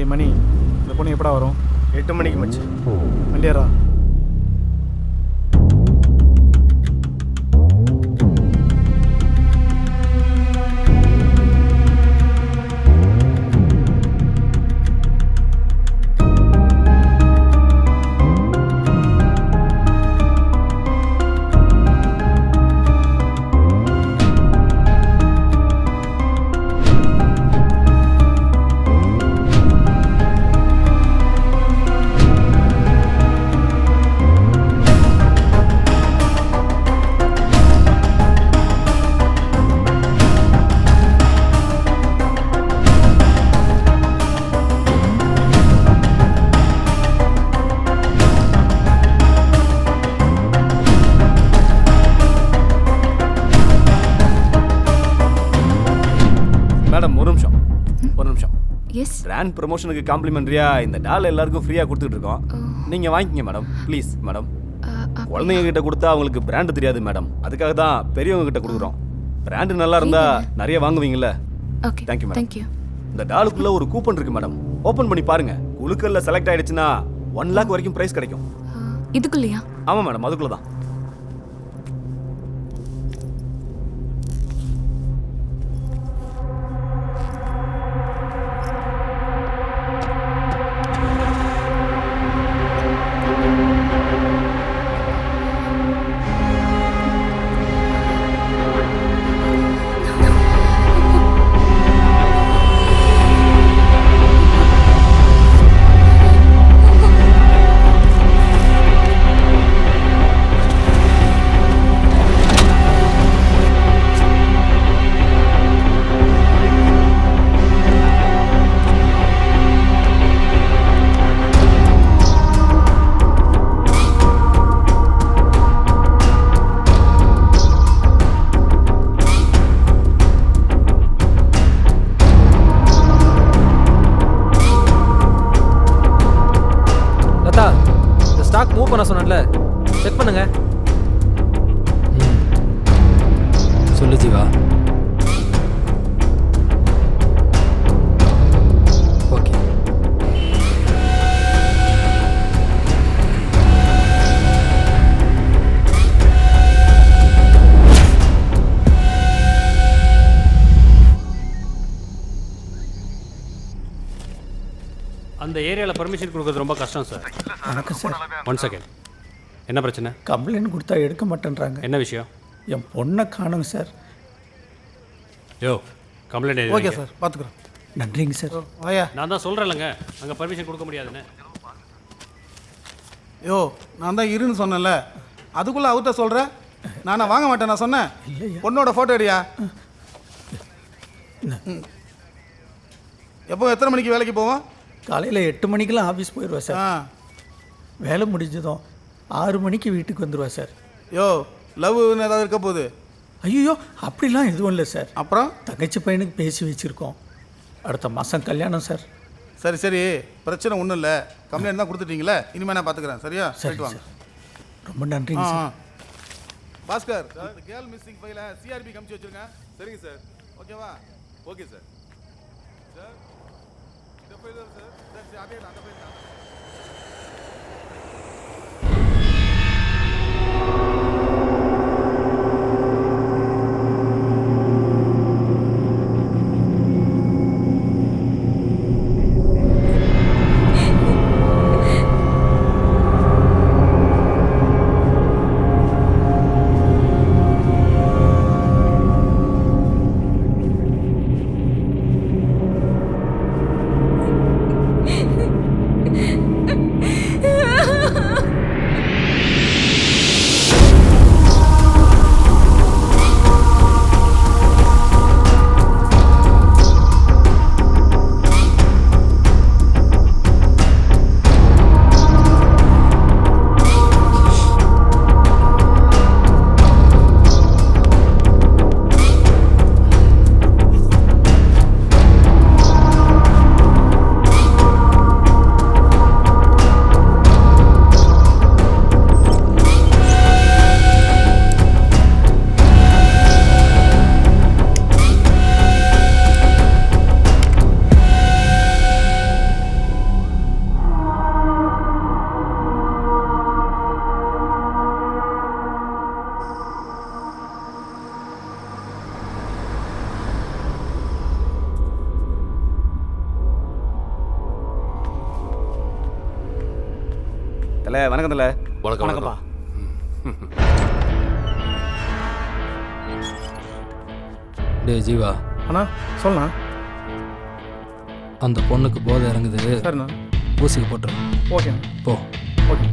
டேய் மணி, இந்த பொண்ணு எப்படா வரும்? 8 மணிக்கு மச்சு. வண்டியாரா? மேடம் ஒரு நிமிஷம். எஸ். பிராண்ட் ப்ரமோஷனுக்கு காம்ப்ளிமெண்ட்ரியா இந்த டால் எல்லாருக்கும் ஃப்ரீயா கொடுத்துட்டு இருக்கோம். நீங்க வாங்கிக்கங்க மேடம், ப்ளீஸ் மேடம். குழந்தைங்க கிட்ட கொடுத்தா அவங்களுக்கு பிராண்ட் தெரியாது மேடம், அதுக்காக தான் பெரியவங்க கிட்ட கொடுக்குறோம். பிராண்ட் நல்லா இருந்தா நிறைய வாங்குவீங்கல்ல. Okay, thank you madam. தேங்க்யூ. இந்த டாலுக்குள்ள ஒரு கூப்பன் இருக்கு மேடம், ஓபன் பண்ணி பாருங்க. குழுக்கல்ல செலக்ட் ஆயிடுச்சுன்னா 1 லாக் வரைக்கும் பிரைஸ் கிடைக்கும். இதுக்குள்ளயா? ஆமா மேடம், அதுக்குள்ள தான். ஸ்டாக் மூவ் பண்ண சொன்னேன்ல, செக் பண்ணுங்க. சொல்லு ஜீவா. ஓகே. அந்த ஏரியாவில் பர்மிஷன் கொடுக்குறது ரொம்ப கஷ்டம் சார். வணக்கம் சார். 1 செகண்ட். என்ன பிரச்சனை? கம்ப்ளைண்ட் கொடுத்தா எடுக்க மாட்டேன்றாங்க. என்ன விஷயம்? என் பொண்ணை காணுங்க சார். யோ, கம்ப்ளைண்ட் ஓகே சார், பார்த்துக்குறோம். நன்றிங்க சார். வாயா. நான் தான் சொல்கிறேன்லங்க, அங்கே பர்மிஷன் கொடுக்க முடியாதுன்னு. யோ, நான் தான் இருன்னு சொன்னேன்ல, அதுக்குள்ளே அவர்கிட்ட சொல்கிறேன். நானே வாங்க மாட்டேன் நான் சொன்னேன். பொண்ணோட ஃபோட்டோ எடுயா. எப்போ எத்தனை மணிக்கு வேலைக்கு போவோம்? காலையில் 8 மணிக்கெல்லாம் ஆஃபீஸ் போயிடுவா சார். வேலை முடிஞ்சதும் 6 மணிக்கு வீட்டுக்கு வந்துடுவா சார். யோ, லவ்னு ஏதாவது இருக்க போகுது? ஐயோ, அப்படிலாம் எதுவும் இல்லை சார். அப்புறம் தங்கச்சி பையனுக்கு பேசி வச்சுருக்கோம். அடுத்த மாதம் கல்யாணம் சார். சரி சரி, பிரச்சனை ஒன்றும் இல்லை. கம்ப்ளைண்ட் தான் கொடுத்துட்டீங்களே, இனிமேல் நான் பார்த்துக்கிறேன். சரியா? சரி வாங்க. ரொம்ப நன்றிங்க சார். பாஸ்கர், கேர்ள் மிஸ்ஸிங் ஃபைலை சிஆர்பி கமிச்சு வச்சுருங்க. சரிங்க சார். ஓகேவா? Okay sir. சார் இந்த ஃபைல் சார். சரி, அதே அந்த ஃபைல் தான். இல்லை வணக்கம் இல்லை. வணக்கம் வணக்கம்ப்பா. டேய் ஜீவா, அண்ணா சொல்லண்ணா. அந்த பொண்ணுக்கு போதை இறங்குது, சரிண்ணா. ஊசிக்கு போட்டுரு. ஓகேண்ணா. போ. ஓகே.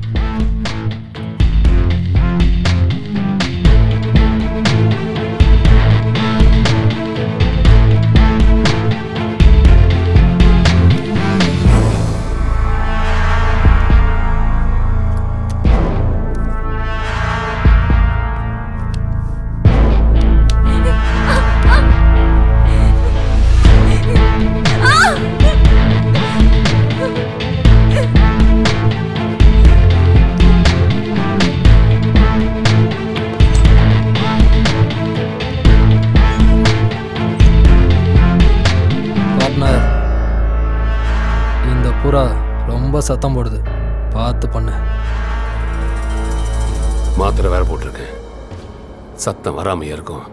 பார்ட்னர், இந்த புறா ரொம்ப சத்தம் போடுது, பார்த்து பண்ணு. மாத்திரை வேற போட்டிருக்கேன், சத்தம் வராமையே இருக்கும்.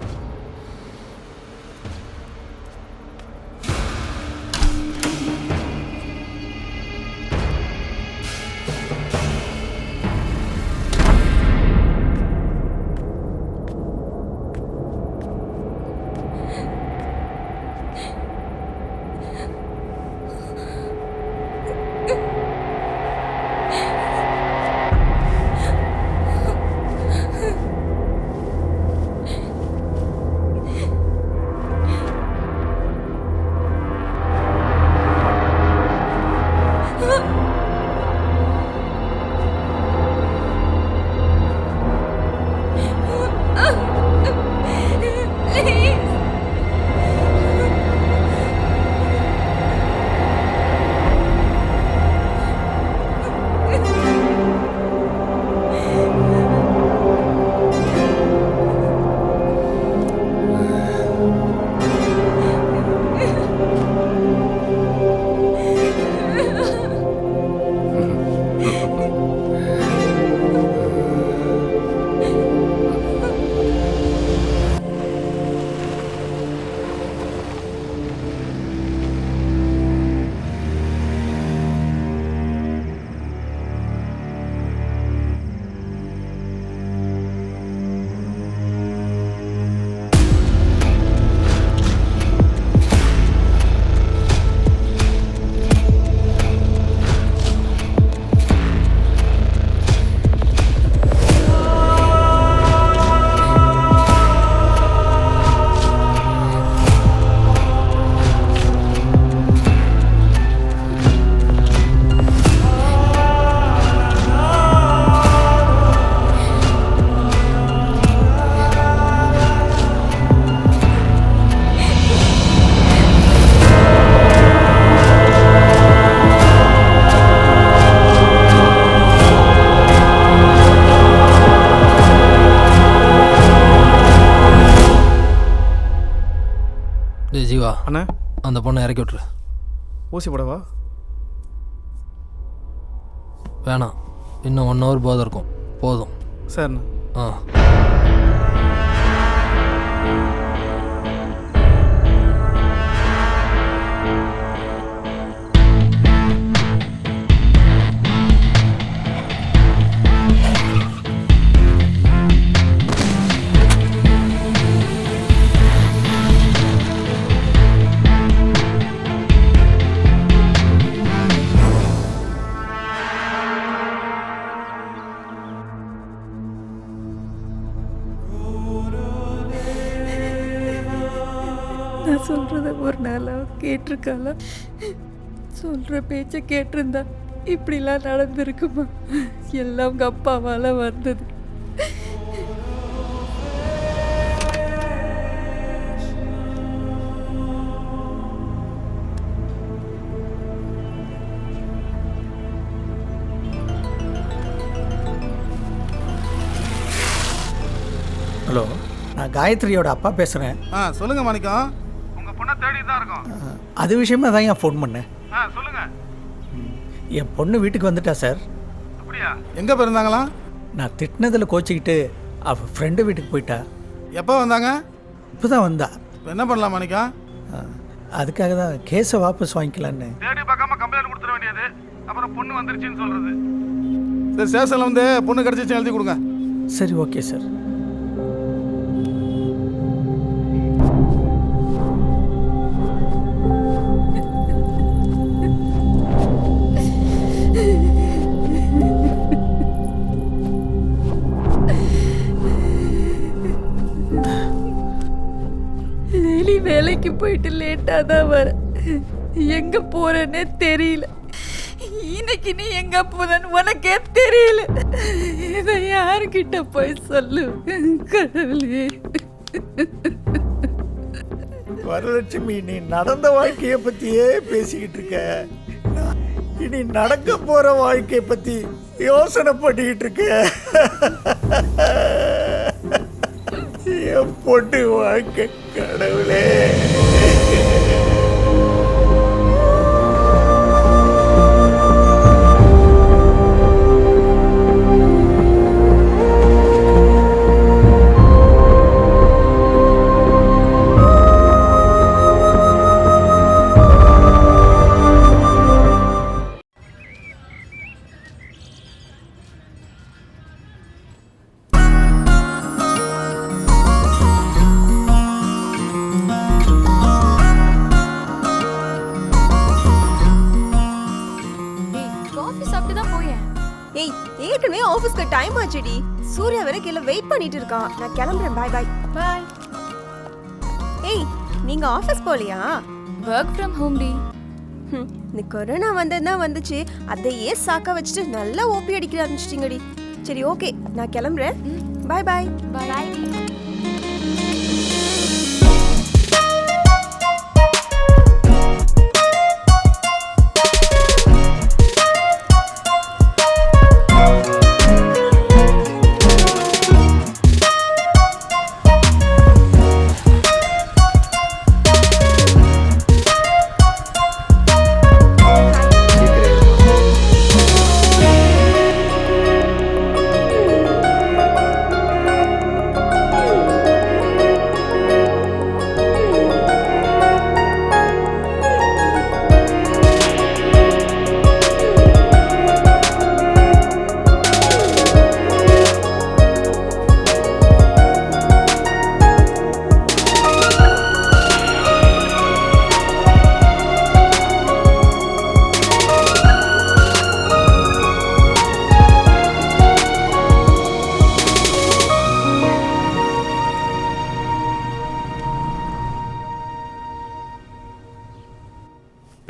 டேய் ஜீவா, அண்ணா அந்த பொண்ணை இறக்கி விட்ரு. ஊசி போடவா? வேணாம், இன்னும் 1 hour போதை இருக்கும், போதும். சரிண்ணா. ஆ. நான் சொல்கிறத ஒரு நாளாக கேட்டிருக்காளா? சொல்கிற பேச்சை கேட்டிருந்தா இப்படிலாம் நடந்திருக்குமா? எல்லாம் அவங்க அப்பாவால் வந்தது. ஹலோ, நான் காயத்ரியோட அப்பா பேசுகிறேன். சொல்லுங்க மாணிக்கம். உங்க பொண்ணை தேடி தான் இருக்கோம். அது விஷயமா தான் ஏன் ஃபோன் பண்ணேன். சொல்லுங்க. என் பொண்ணு வீட்டுக்கு வந்துட்டா சார். அப்படியா? எங்க போயிருந்தாங்களா? நான் திட்டினதில் கோச்சிக்கிட்டு அவள் ஃப்ரெண்டு வீட்டுக்கு போயிட்டா. எப்போ வந்தாங்க? இப்போ தான் வந்தா. என்ன பண்ணலாம் மாணிக்கம்? அதுக்காக தான் கேஸை வாபஸ் வாங்கிக்கலான்னு. தேடி பார்க்காம கம்ப்ளைண்ட் கொடுத்துட வேண்டியது, அப்புறம் பொண்ணு வந்துருச்சுன்னு சொல்றது. சரி ஸ்டேஷனில் வந்து பொண்ணு கிடச்சிச்சு எழுதி கொடுங்க. சரி ஓகே சார். டெய்லி வேலைக்கு போயிட்டு லேட்டாக தான் வர. எங்கே போகிறேன்னே தெரியல. இன்னைக்கு நீ எங்கே போறன்னு உனக்கே தெரியல. இதை யாருக்கிட்ட போய் சொல்லு கடவுளே. வரலட்சுமி, நீ நடந்த வாழ்க்கையை பற்றியே பேசிக்கிட்டு இருக்க. இனி நடக்க போகிற வாழ்க்கையை பற்றி யோசனை பண்ணிக்கிட்டு இருக்க. என் பொண்ணு வாழ்க்கை கடவுளே. ஏய் ஏற்கனவே ஆபீஸ்க்கு டைம் ஆச்சுடி. சூர்யா வரை கீழே வெயிட் பண்ணிட்டு இருக்கான். நான் கிளம்புறேன். Bye bye. பாய். ஏய் நீங்க ஆபீஸ் போலியா? ஒர்க் ஃப்ரம் ஹோம் டி. இந்த கொரோனா வந்ததுன்னா வந்துச்சு, அதையே சாக்க வச்சுட்டு நல்லா ஓபி அடிக்க ஆரம்பிச்சிட்டிங்கடி. சரி ஓகே, நான் கிளம்புறேன். Bye bye. பாய் டி.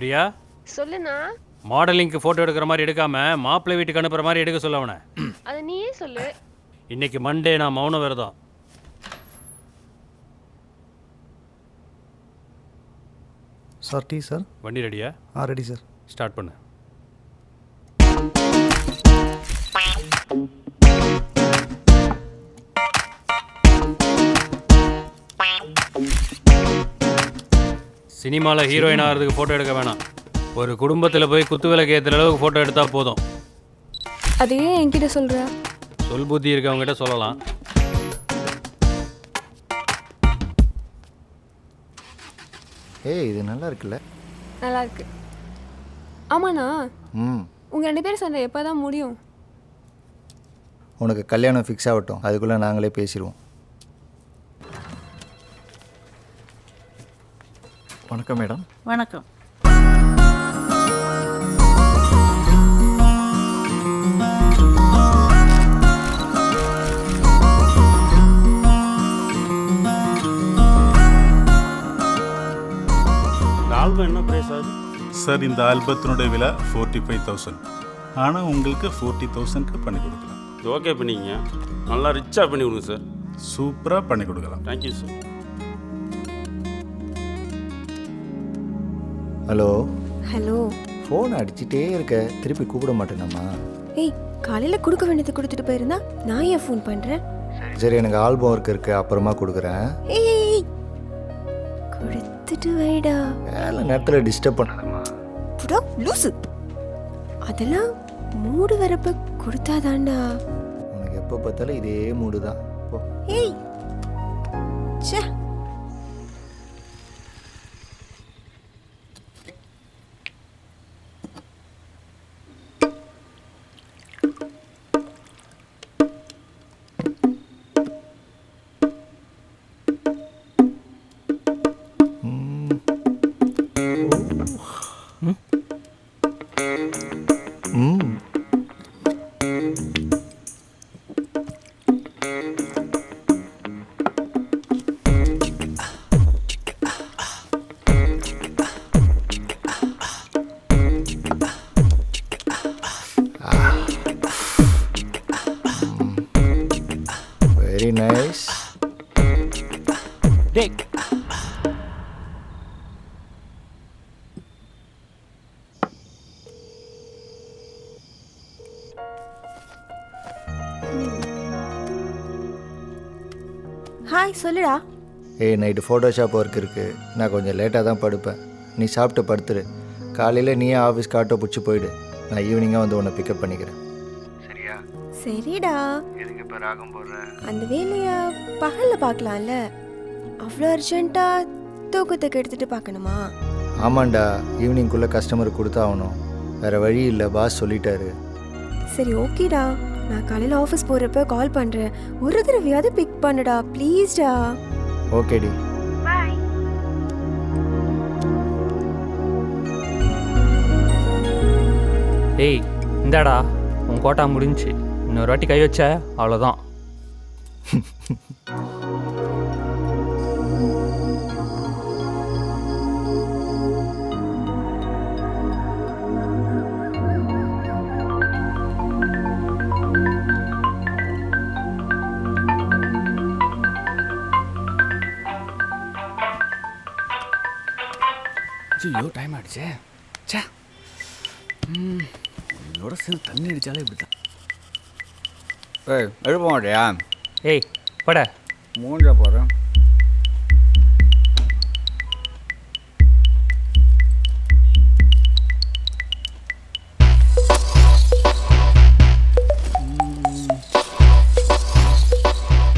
பிரியா, சொல்லுண்ணா. மாடலிங்க்கு ஃபோட்டோ எடுக்கிற மாதிரி எடுக்காம மாப்பிள்ளை வீட்டுக்கு அனுப்புற மாதிரி எடுக்க சொல்ல அவனை. அதை நீயே சொல்லு. இன்னைக்கு மண்டே, நான் மௌன விரதம். Sir tea sir. வண்டி ரெடியா? Ready sir. ஸ்டார்ட் பண்ணு. சினிமாவில் ஹீரோயின் ஆகிறதுக்கு ஃபோட்டோ எடுக்க வேணாம். ஒரு குடும்பத்தில் போய் குத்து விளக்கு ஏற்றுற அளவுக்கு ஃபோட்டோ எடுத்தால் போதும். அதையே என்கிட்ட சொல்கிற? சொல் புத்தி இருக்கவங்ககிட்ட சொல்லலாம். ஏய் இது நல்லா இருக்குல்ல? நல்லா இருக்கு. ஆமாண்ணா, உங்கள் 2 பேரும் சண்டை எப்போ தான் முடியும்? உனக்கு கல்யாணம் ஃபிக்ஸ் ஆகட்டும், அதுக்குள்ளே நாங்களே பேசிடுவோம். வணக்கம் மேடம். வணக்கம். ஆல்பம் என்ன பிரைஸ் ஆகுது சார்? இந்த ஆல்பத்தினுடைய விலை 45,000. ஆனால் உங்களுக்கு 40,000க்கு பண்ணி கொடுக்கலாம். ஓகே பண்ணிங்க. நல்லா ரிச்சாக பண்ணி கொடுங்க சார். சூப்பராக பண்ணி கொடுக்கலாம். Thank you sir. Hello. Hello. Phone அடிச்சுட்டே இருக்க, திருப்பி கூப்பிட மாட்டேனம்மா. ஏய் காலையில் கொடுக்க வேண்டியது கொடுத்துட்டு போயிருந்தா நான் ஏன் ஃபோன் பண்ணுறேன்? சரி எனக்கு ஆல்பம் ஒர்க் இருக்கு, அப்புறமா கொடுக்குறேன். ஏய் கொடுத்துட்டு வைடா. வேலை நேரத்தில் டிஸ்டர்ப் பண்ணாதம்மா. புடா லூசு. அதெல்லாம் மூடு வரப்ப கொடுத்தாதாண்டா. உனக்கு எப்போ பார்த்தாலும் இதே மூடு தான். ஏய் ச்சே. ஹாய் சொல்லுடா. ஏய் நைட்டு ஃபோட்டோஷாப் ஒர்க் இருக்குது, நான் கொஞ்சம் லேட்டாக தான் படுப்பேன். நீ சாப்பிட்டு படுத்துரு. காலையில் நீயே ஆஃபீஸ்க்கு ஆட்டோ பிடிச்சி போயிடு. நான் ஈவினிங்காக வந்து உன்னை பிக்கப் பண்ணிக்கிறேன். சரியா? சரிடா. எதுக்கு இப்போ ராகம் போடுறேன்? அந்த வேலையை பகலில் பார்க்கலாம்ல, அவ்வளோ அர்ஜென்ட்டாக தூக்கத்துக்கு எடுத்துகிட்டு பார்க்கணுமா? ஆமாண்டா, ஈவினிங்குள்ளே கஸ்டமருக்கு கொடுத்தாகணும். வேறு வழி இல்லை, பாஸ் சொல்லிட்டாரு. சரி ஓகேடா, நான் காலையில் ஆஃபீஸ் போகிறப்ப கால் பண்ணுறேன். ஒரு தடவையாவது பிக் பண்ணுடா ப்ளீஸ்டா. ஓகேடி. பாய். டேய் இந்தாடா உன் கோட்டா முடிஞ்சுச்சு. இன்னொரு வாட்டி கை வச்ச அவ்வளோதான். ஐயோ டைம் ஆயிடுச்சே. சே இதோட சேர்ந்து தண்ணி அடித்தாலே இப்படி தான். ஏய் எழுப்ப மாட்டியா? ஏய் பட மூஞ்சா போகிறேன்.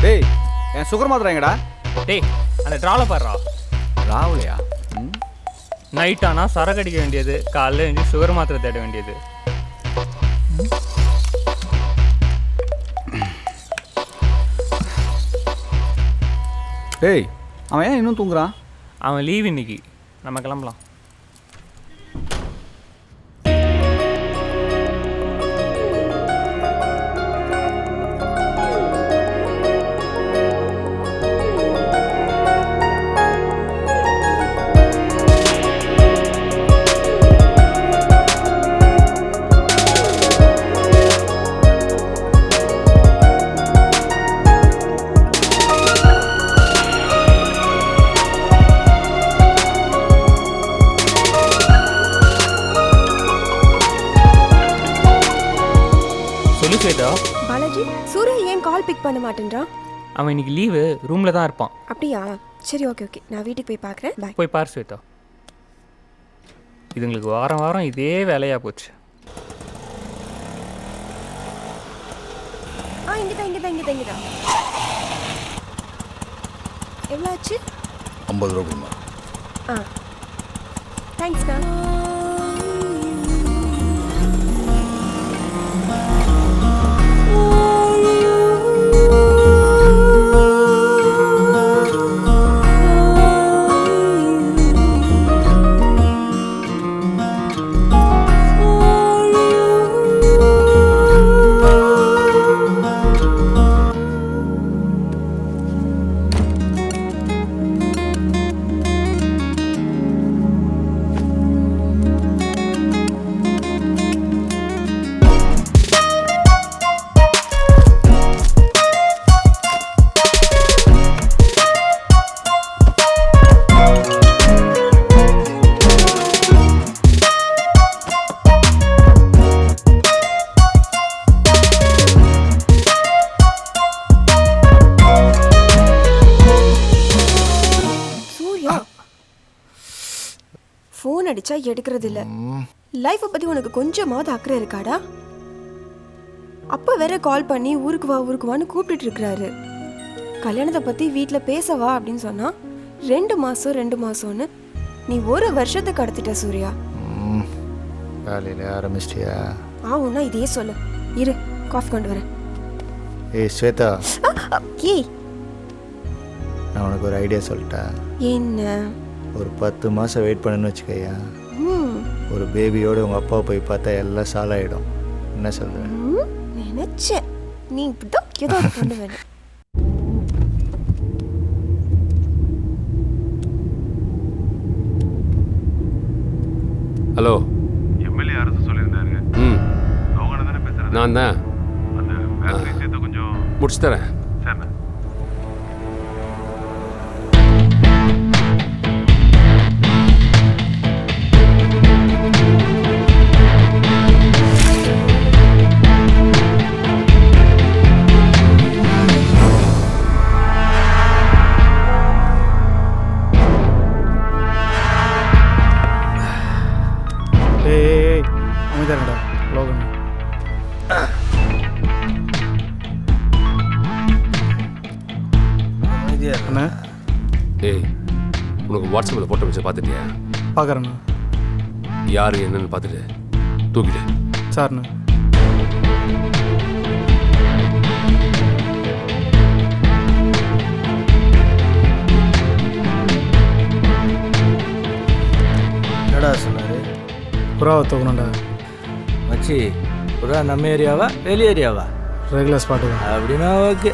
டேய் என் சுகர் மாத்திராங்கடா. டேய் அந்த ட்ராவில் பாடுறா. ராவுலையா? நைட் ஆனால் சரக்கு அடிக்க வேண்டியது, காலைல எழுந்து சுகர் மாத்திரை தேட வேண்டியது. டேய் அவன் ஏன் இன்னும் தூங்குறான்? அவன் லீவ் இன்னைக்கு, நம்ம கிளம்பலாம். பாலாஜி, சூர்யா ஏன் கால் பிக் பண்ண மாட்டேன்றான்? அவன் இன்னைக்கு லீவு, ரூமில் தான் இருப்பான். அப்படியா? சரி ஓகே ஓகே, நான் வீட்டுக்கு போய் பார்க்குறேன். பாய். போய் பார் ஸ்வேதா. இதுங்களுக்கு வாரம் வாரம் இதே வேலையாக போச்சு. இங்கதான். எவ்வளோ ஆச்சு? 50 ரூபா கொடுமா. ஆ தேங்க்ஸ்ண்ணா. ஃபோன் அடிச்சா எடுக்கிறது இல்லை. லைஃப்பை பற்றி உனக்கு கொஞ்சமாவது அக்கறை இருக்காடா? அப்போ வேற கால் பண்ணி ஊருக்கு வான்னு கூப்பிட்டுட்டு இருக்கிறாரு. கல்யாணத்தை பற்றி வீட்டில் பேசவா அப்படின்னு சொன்னால் 2 மாதம்னு நீ 1 வருஷத்தை கடத்திட்ட சூர்யா. காலையில் ஆரம்பிச்சிட்டியா? ஆவுன்னா இதே சொல்லு. இரு காஃபி கொண்டு வரேன். ஏய் ஸ்வேதா, ஏய் நான் உனக்கு ஒரு ஐடியா சொல்லிட்டேன். என்ன? ஒரு 10 மாதம் வெயிட் பண்ணுன்னு வச்சுக்கையா, ஒரு பேபியோடு உங்கள் அப்பாவை போய் பார்த்தா எல்லாம் சாலாயிடும். என்ன சொல்கிறேன்? நினச்சேன் நீ இப்படிதான் ஏதோ கொண்டு வர. ஹலோ, எம்எல்ஏ அரசு சொல்லியிருந்தாரு. அவங்க தானே பேசுறேன். நான் தான். அந்த பேங்க் விஷயத்தை கொஞ்சம் முடிச்சு தரேன். சரிண்ணா. வாட்ஸ்அப்பில் போட்டோ வச்சு பார்த்துட்டியா? பார்க்குறேண்ணா. யார் என்னன்னு பார்த்துட்டு தூக்கிடு. சார்ண்ணா. என்னடா சொன்னார்? புறாவை தூக்கணும்டா. மச்சி, புறா நம்ம ஏரியாவா வெளி ஏரியாவா? ரெகுலர் ஸ்பாட்டு தான். அப்படின்னா ஓகே.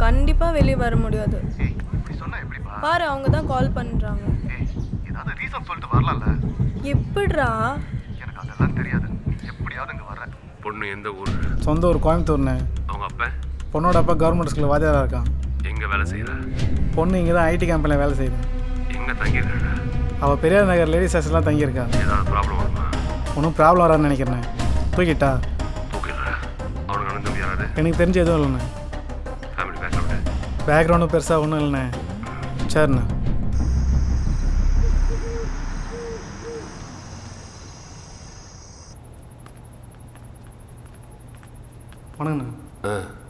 கண்டிப்பா வெளியே வர முடியாது. பாரு, அவங்க தான் கால் பண்றாங்க. ஏதாவது ரீசன் சொல்லிட்டு வரலாம்ல. எப்படிடா? எனக்கு அதெல்லாம் தெரியாது. எப்படியாவது இங்க வரேன். பொண்ணு எந்த ஊர்? சொந்த ஊர் கோயம்புத்தூர்ண்ணே. அவங்க அப்பா? பொண்ணோட அப்பா கவர்மெண்ட் ஸ்கூலில் வாத்தியாராக இருக்கான். எங்கே வேலை செய்கிறா? பொண்ணு இங்கே தான் ஐடி கம்பெனியில் வேலை செய்யுது. எங்கே தங்கியிருக்காங்க? அவள் பெரியார் நகர் லேடிஸ் ஹாஸ்டல்லாம் தங்கியிருக்கா. ஏதாவது ப்ராப்ளம் வருமா? ஒன்றும் ப்ராப்ளம் வராதுன்னு நினைக்கிறேன். தூக்கிட்டா? தூக்கிடுறா. அவனுக்கு அண்ணன் யாராவது? எனக்கு தெரிஞ்ச எதுவும் இல்லைண்ணே. Family background? பேக்ரவுண்டும் பெருசாக ஒன்றும் இல்லைண்ணே. சரிண்ணே. வணங்கண்ணா.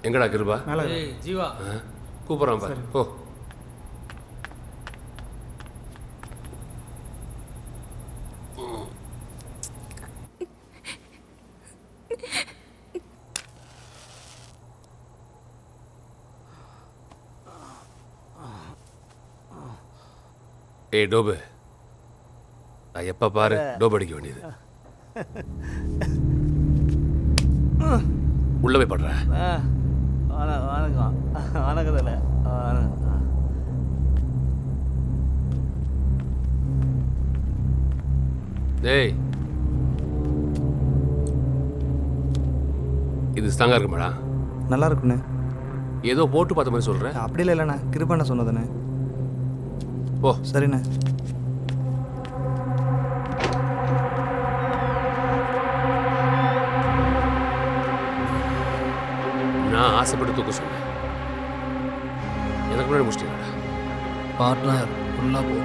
எங்கடா கிருபா? மேலே ஜீவா கூப்பிட்றான் பாரு. ஓ, ஏய் டோபு, நான் எப்போ பாரு டோப் அடிக்க வேண்டியது. உள்ள போய் படுற. வணக்கம் வணக்கத்தில் டேய், இது ஸ்ட்ராங்காக இருக்குமாடா? நல்லா இருக்குண்ணே. ஏதோ போட்டு பார்த்த மாதிரி சொல்கிறேன். அப்படி இல்லைண்ணா, கிருபண்ண சொன்னதுண்ணே. ஓ சரிண்ணே. நான் ஆசைப்பட்டு தூக்க சொன்னேன். எனக்கு முன்னாடி முடிச்சிட்டீங்களா? பார்ட்னர் ஃபுல்லாக போ.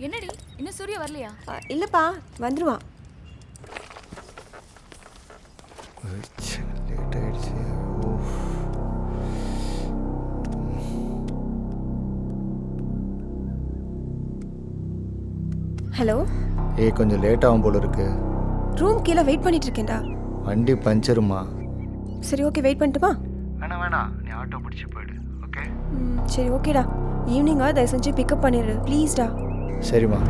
என்னடி, இன்னும் சூர்யா வரலையா? இல்லைப்பா, வந்துடுவான். லேட் ஆயிடுச்சு. ஹலோ. கொஞ்சம் லேட் ஆகும் போல இருக்கு. ரூம் கீழே வெயிட் பண்ணிட்டு இருக்கேன்டா. வண்டி பஞ்சருமா? சரி, ஓகே, வெயிட் பண்ணட்டுமா? வேணாம், நீ ஆட்டோ பிடிச்சி போயிடு. ஓகே. சரி, ஓகேடா. ஈவினிங்காக தயவு செஞ்சு பிக்கப் பண்ணிடு ப்ளீஸ்டா. சரிம்மா.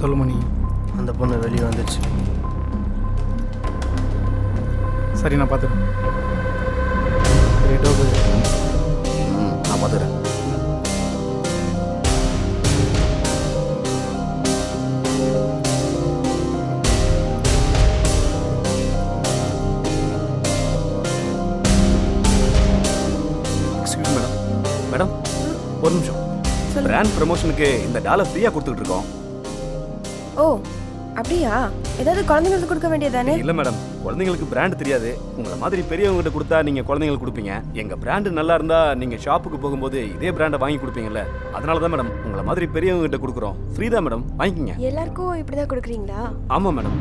சொல்லு மணி. அந்த பொண்ணு வெளியே வந்துச்சு. சரி, நான் பார்த்துறேன். நான் பார்த்துறேன். Excuse madam. மேடம் ஒரு நிமிஷம். பிராண்ட் ப்ரமோஷனுக்கு இந்த டாலை ஃப்ரீயாக கொடுத்துட்டு இருக்கோம். ஓ அப்படியா? ஏதாவது குழந்தைங்களுக்கு கொடுக்க வேண்டியதானே? இல்லை மேடம், குழந்தைங்களுக்கு பிராண்ட் தெரியாது. உங்களை மாதிரி பெரியவங்ககிட்ட கொடுத்தா நீங்கள் குழந்தைங்களுக்கு கொடுப்பீங்க. எங்கள் பிராண்டு நல்லா இருந்தால் நீங்கள் ஷாப்புக்கு போகும்போது இதே பிராண்டை வாங்கி கொடுப்பீங்கல்ல, அதனால தான் மேடம் உங்களை மாதிரி பெரியவங்ககிட்ட கொடுக்குறோம். ஃப்ரீ தான் மேடம், வாங்கிக்கோங்க. எல்லாருக்கும் இப்படி தான் கொடுக்குறீங்களா? ஆமாம் மேடம்,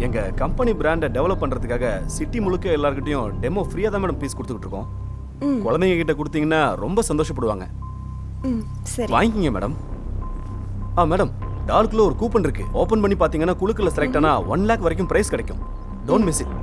எங்கள் கம்பெனி பிராண்டை டெவலப் பண்ணுறதுக்காக சிட்டி முழுக்க எல்லாருக்கிட்டையும் டெமோ ஃப்ரீயாக தான் மேடம் பீஸ் கொடுத்துக்கிட்டு இருக்கோம். குழந்தைங்க கிட்ட கொடுத்தீங்கன்னா ரொம்ப சந்தோஷப்படுவாங்க. சரி, வாங்கிக்கோங்க மேடம். மேடம், டாலுக்குள்ள ஒரு கூப்பன் இருக்கு. ஓபன் பண்ணி பாத்தீங்கன்னா குழுக்குள்ள செலக்ட் ஆனா 1 lakh வரைக்கும் பிரைஸ் கிடைக்கும். Don't miss it.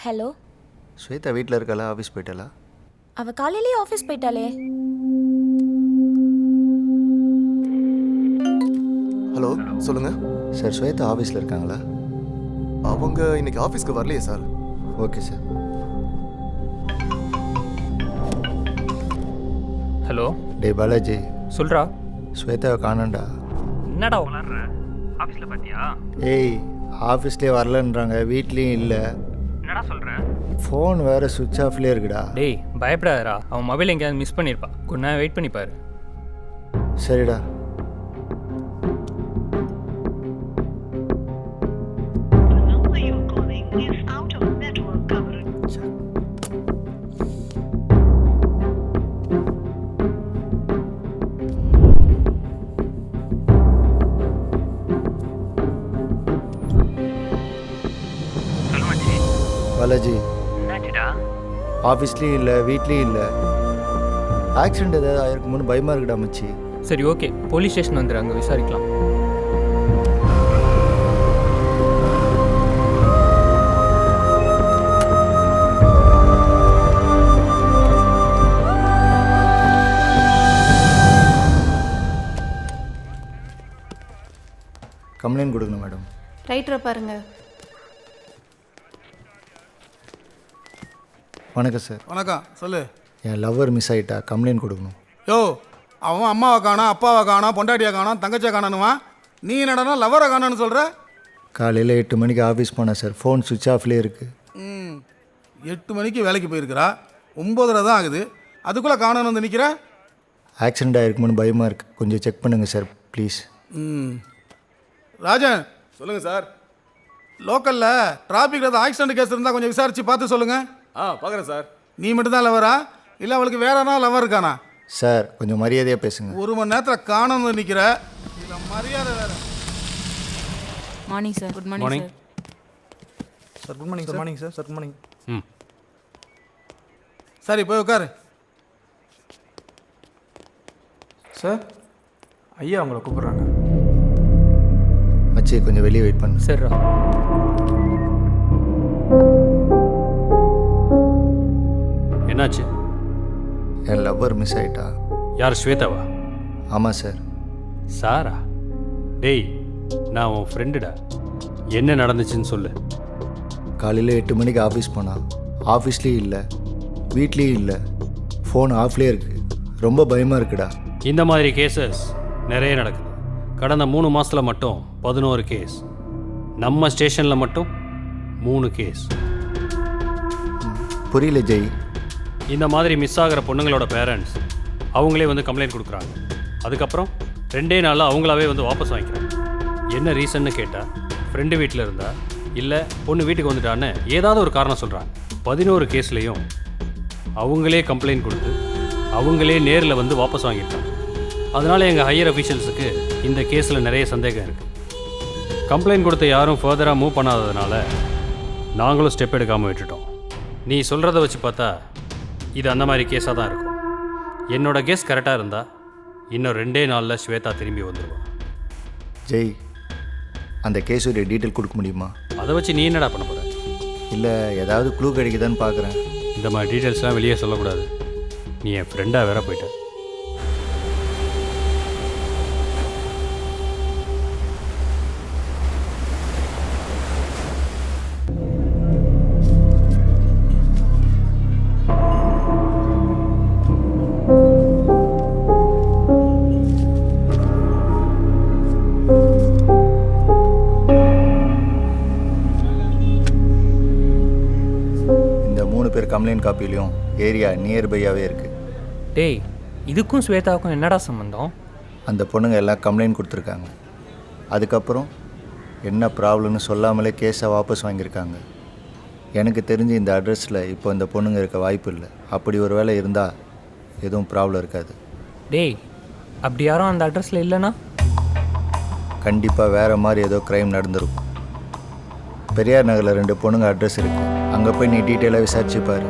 Hello. Shweta வீட்டில் இருக்காளா? ஆஃபீஸ் போயிட்டாளா? அவள் காலையிலேயே ஆஃபீஸ் போயிட்டாளே. ஹலோ, சொல்லுங்க சார். ஸ்வேதா ஆஃபீஸில் இருக்காங்களா? அவங்க இன்னைக்கு ஆஃபீஸ்க்கு வரலையே சார். Okay sir. ஹலோ. டே பாலாஜி, சொல்கிறா. ஸ்வேதாவை காணோண்டா. என்னடா விளாட்ற? ஆஃபீஸில் பார்த்தியா? ஏய், ஆஃபீஸ்லேயே வரலன்றாங்க, வீட்லேயும் இல்லை. என்னடா சொல்கிறேன்? ஃபோன் வேறு சுவிட்ச் ஆஃப்லேயே இருக்குடா. டேய் பயப்படாதடா, அவன் மொபைல் எங்கேயாவது மிஸ் பண்ணியிருப்பா. கொஞ்ச நேரம் வெயிட் பண்ணிப்பாரு. சரிடா. பாலாஜி, ஆஃபீஸ்லேயும் இல்லை, வீட்லேயும் இல்லை. ஆக்சிடென்ட் ஏதாவது ஆயிருக்குமோன்னு பயமாக இருக்குடா மச்சி. சரி ஓகே, போலீஸ் ஸ்டேஷன் வந்துடு, அங்கே விசாரிக்கலாம். கம்ப்ளைண்ட் கொடுக்கணும் மேடம். ரைட்டரை பாருங்க. வணக்கம் சார். வணக்கம், சொல்லு. என் லவ்வர் மிஸ் ஆகிட்டா, கம்ப்ளைண்ட் கொடுக்கணும். யோ, அவன் அம்மாவை காணோம், அப்பாவை காணோம், பொண்டாட்டியை காணோம், தங்கச்சியை காணணுமா? நீ என்னடா லவ்வரை காணோன்னு சொல்கிற? காலையில் 8 மணிக்கு ஆஃபீஸ் போனேன் சார். ஃபோன் சுவிட்ச் ஆஃப்லேயே இருக்குது. 8 மணிக்கு வேலைக்கு போயிருக்கிறா, 9:30 தான் ஆகுது. அதுக்குள்ளே காணோன்னு வந்து நிற்கிற? ஆக்சிடென்ட் ஆகிருக்குமோன்னு பயமாக இருக்குது, கொஞ்சம் செக் பண்ணுங்கள் சார் ப்ளீஸ். ராஜன், சொல்லுங்கள் சார். லோக்கலில் டிராஃபிக்கில் ஏதாவது ஆக்சிடென்ட் கேஸ் இருந்தால் கொஞ்சம் விசாரித்து பார்த்து சொல்லுங்கள். பார்க்குறேன் சார். நீ மட்டும்தான் லவரா இல்லை அவளுக்கு வேற என்ன லவர் இருக்கானா? சார் கொஞ்சம் மரியாதையாக பேசுங்க. 1 மணி நேரத்தில் காணாம நிற்கிற இல்லை மரியாதை வேற. Morning sir. Good morning. Morning sir good morning sir. Morning sir. Sir good morning. ம் சரி போய் உட்காரு. சார் ஐயா அவங்கள கூப்பிட்றாங்க. மச்சி கொஞ்சம் வெளியே வெயிட் பண்ணு. சரிடா. என்னாச்சு? என் லவ்வர் மிஸ் ஆயிட்டா. யார், ஸ்வேதாவா? ஆமாம் சார். சாரா? டேய், நான் உன் ஃப்ரெண்டுடா. என்ன நடந்துச்சுன்னு சொல்லு. காலையில் 8 மணிக்கு ஆஃபீஸ் போனான். ஆஃபீஸ்லேயும் இல்லை, வீட்லேயும் இல்லை, ஃபோன் ஆஃப்லேயே இருக்குது. ரொம்ப பயமாக இருக்குடா. இந்த மாதிரி கேசஸ் நிறைய நடக்குது. கடந்த 3 மாதத்தில் மட்டும் 11 கேஸ். நம்ம ஸ்டேஷனில் மட்டும் 3 கேஸ். புரியல ஜெய். இந்த மாதிரி மிஸ் ஆகிற பொண்ணுங்களோட பேரண்ட்ஸ் அவங்களே வந்து கம்ப்ளைண்ட் கொடுக்குறாங்க. அதுக்கப்புறம் 2 நாளில் அவங்களாவே வந்து வாபஸ் வாங்கிக்கிறாங்க. என்ன ரீசன்னு கேட்டால் ஃப்ரெண்டு வீட்டில் இருந்தா இல்லை பொண்ணு வீட்டுக்கு வந்துட்டான்னு ஏதாவது ஒரு காரணம் சொல்கிறாங்க. 11 கேஸ்லேயும் அவங்களே கம்ப்ளைண்ட் கொடுத்து அவங்களே நேரில் வந்து வாபஸ் வாங்கியிருக்காங்க. அதனால் எங்கள் ஹையர் அஃபீஷியல்ஸுக்கு இந்த கேஸில் நிறைய சந்தேகம் இருக்குது. கம்ப்ளைண்ட் கொடுத்த யாரும் ஃபர்தராக மூவ் பண்ணாததுனால நாங்களும் ஸ்டெப் எடுக்காமல் விட்டுட்டோம். நீ சொல்கிறத வச்சு பார்த்தா இது அந்த மாதிரி கேஸாக தான் இருக்கும். என்னோட கேஸ் கரெக்டாக இருந்தால் இன்னும் 2 நாளில் ஸ்வேதா திரும்பி வந்துடுவான். ஜெய், அந்த கேஸுடைய டீட்டெயில் கொடுக்க முடியுமா? அதை வச்சு நீ என்னடா பண்ண போகிற? இல்லை ஏதாவது க்ளூ கிடைக்குதான்னு பார்க்குறேன். இந்த மாதிரி டீட்டெயில்ஸ்லாம் வெளியே சொல்லக்கூடாது. நீ என் ஃப்ரெண்டாக வேற போயிட்ட. கம்ப்ளைண்ட் காப்பிலையும் ஏரியா நியர்பையாகவே இருக்குது. டேய், இதுக்கும் ஸ்வேதாவுக்கும் என்னடா சம்மந்தம்? அந்த பொண்ணுங்க எல்லாம் கம்ப்ளைண்ட் கொடுத்துருக்காங்க. அதுக்கப்புறம் என்ன ப்ராப்ளம்னு சொல்லாமலே கேஸை வாபஸ் வாங்கியிருக்காங்க. எனக்கு தெரிஞ்சு இந்த அட்ரஸில் இப்போ இந்த பொண்ணுங்க இருக்க வாய்ப்பு இல்லை. அப்படி ஒரு வேளை இருந்தால் எதுவும் ப்ராப்ளம் இருக்காது. டேய், அப்படி யாரும் அந்த அட்ரஸில் இல்லைன்னா கண்டிப்பாக வேறு மாதிரி ஏதோ க்ரைம் நடந்திருக்கும். பெரியார் நகரில் 2 பொண்ணுங்க அட்ரஸ் இருக்குது. அங்கே போய் நீ டீட்டெயிலாக விசாரிச்சுப்பார்.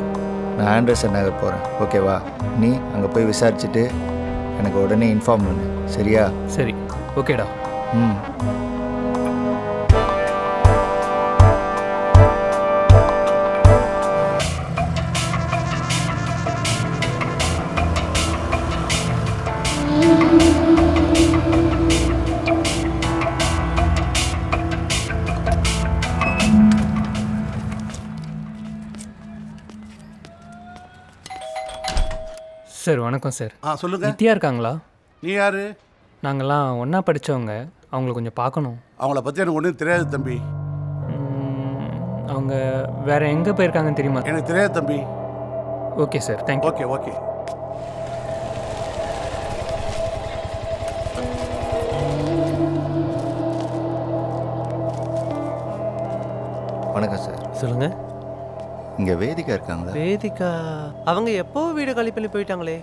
நான் ஆண்டர்சன் நகர் போகிறேன், ஓகேவா? நீ அங்கே போய் விசாரிச்சுட்டு எனக்கு உடனே இன்ஃபார்ம் பண்ணு, சரியா? சரி, ஓகேடா. ம். சார் வணக்கம் சார். சொல்லுங்க. நித்யா இருக்காங்களா? நீ யாரு? நாங்கள்லாம் ஒன்றா படித்தவங்க. அவங்கள கொஞ்சம் பார்க்கணும். அவங்கள பற்றி எனக்கு ஒன்றும் தெரியாது தம்பி. அவங்க வேற எங்கே போயிருக்காங்கன்னு தெரியுமா? எனக்கு தெரியாது தம்பி. Okay sir, thank you. Okay okay. வணக்கம் சார். சொல்லுங்கள். இங்கே வேதிகா இருக்காங்களா? வேதிகா அவங்க எப்போ வீடு காலி பண்ணி போயிட்டாங்களே.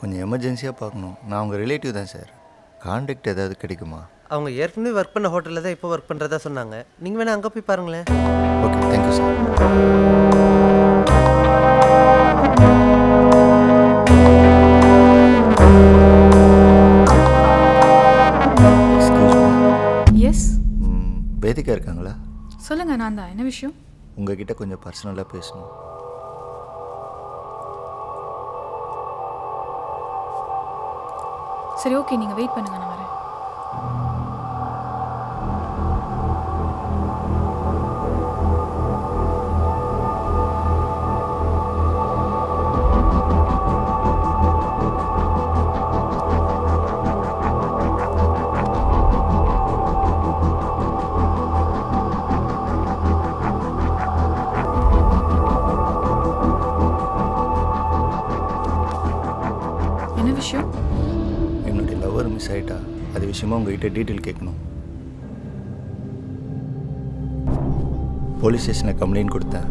கொஞ்சம் எமர்ஜென்சியாக பார்க்கணும். நான் அவங்க ரிலேட்டிவ் தான் சார். கான்டாக்ட் ஏதாவது கிடைக்குமா? அவங்க ஏற்கனவே ஒர்க் பண்ண ஹோட்டலில் தான் இப்போ ஒர்க் பண்ணுறதா சொன்னாங்க. நீங்கள் வேணால் அங்கே போய் பாருங்களேன். Okay, thank you sir. Yes. Vedika இருக்காங்களா? சொல்லுங்கள், நான் தான். என்ன விஷயம்? உங்ககிட்ட கொஞ்சம் பர்சனலாக பேசணும். சரி, ஓகே, நீங்கள் வெயிட் பண்ணுங்கள், நான் வரேன். என்ன விஷயம்? என்னுடைய லவ்வர் மிஸ் ஆகிட்டா. அது விஷயமா உங்ககிட்ட டீட்டெயில் கேட்கணும். போலீஸ் ஸ்டேஷனில் கம்ப்ளைண்ட் கொடுத்தேன்.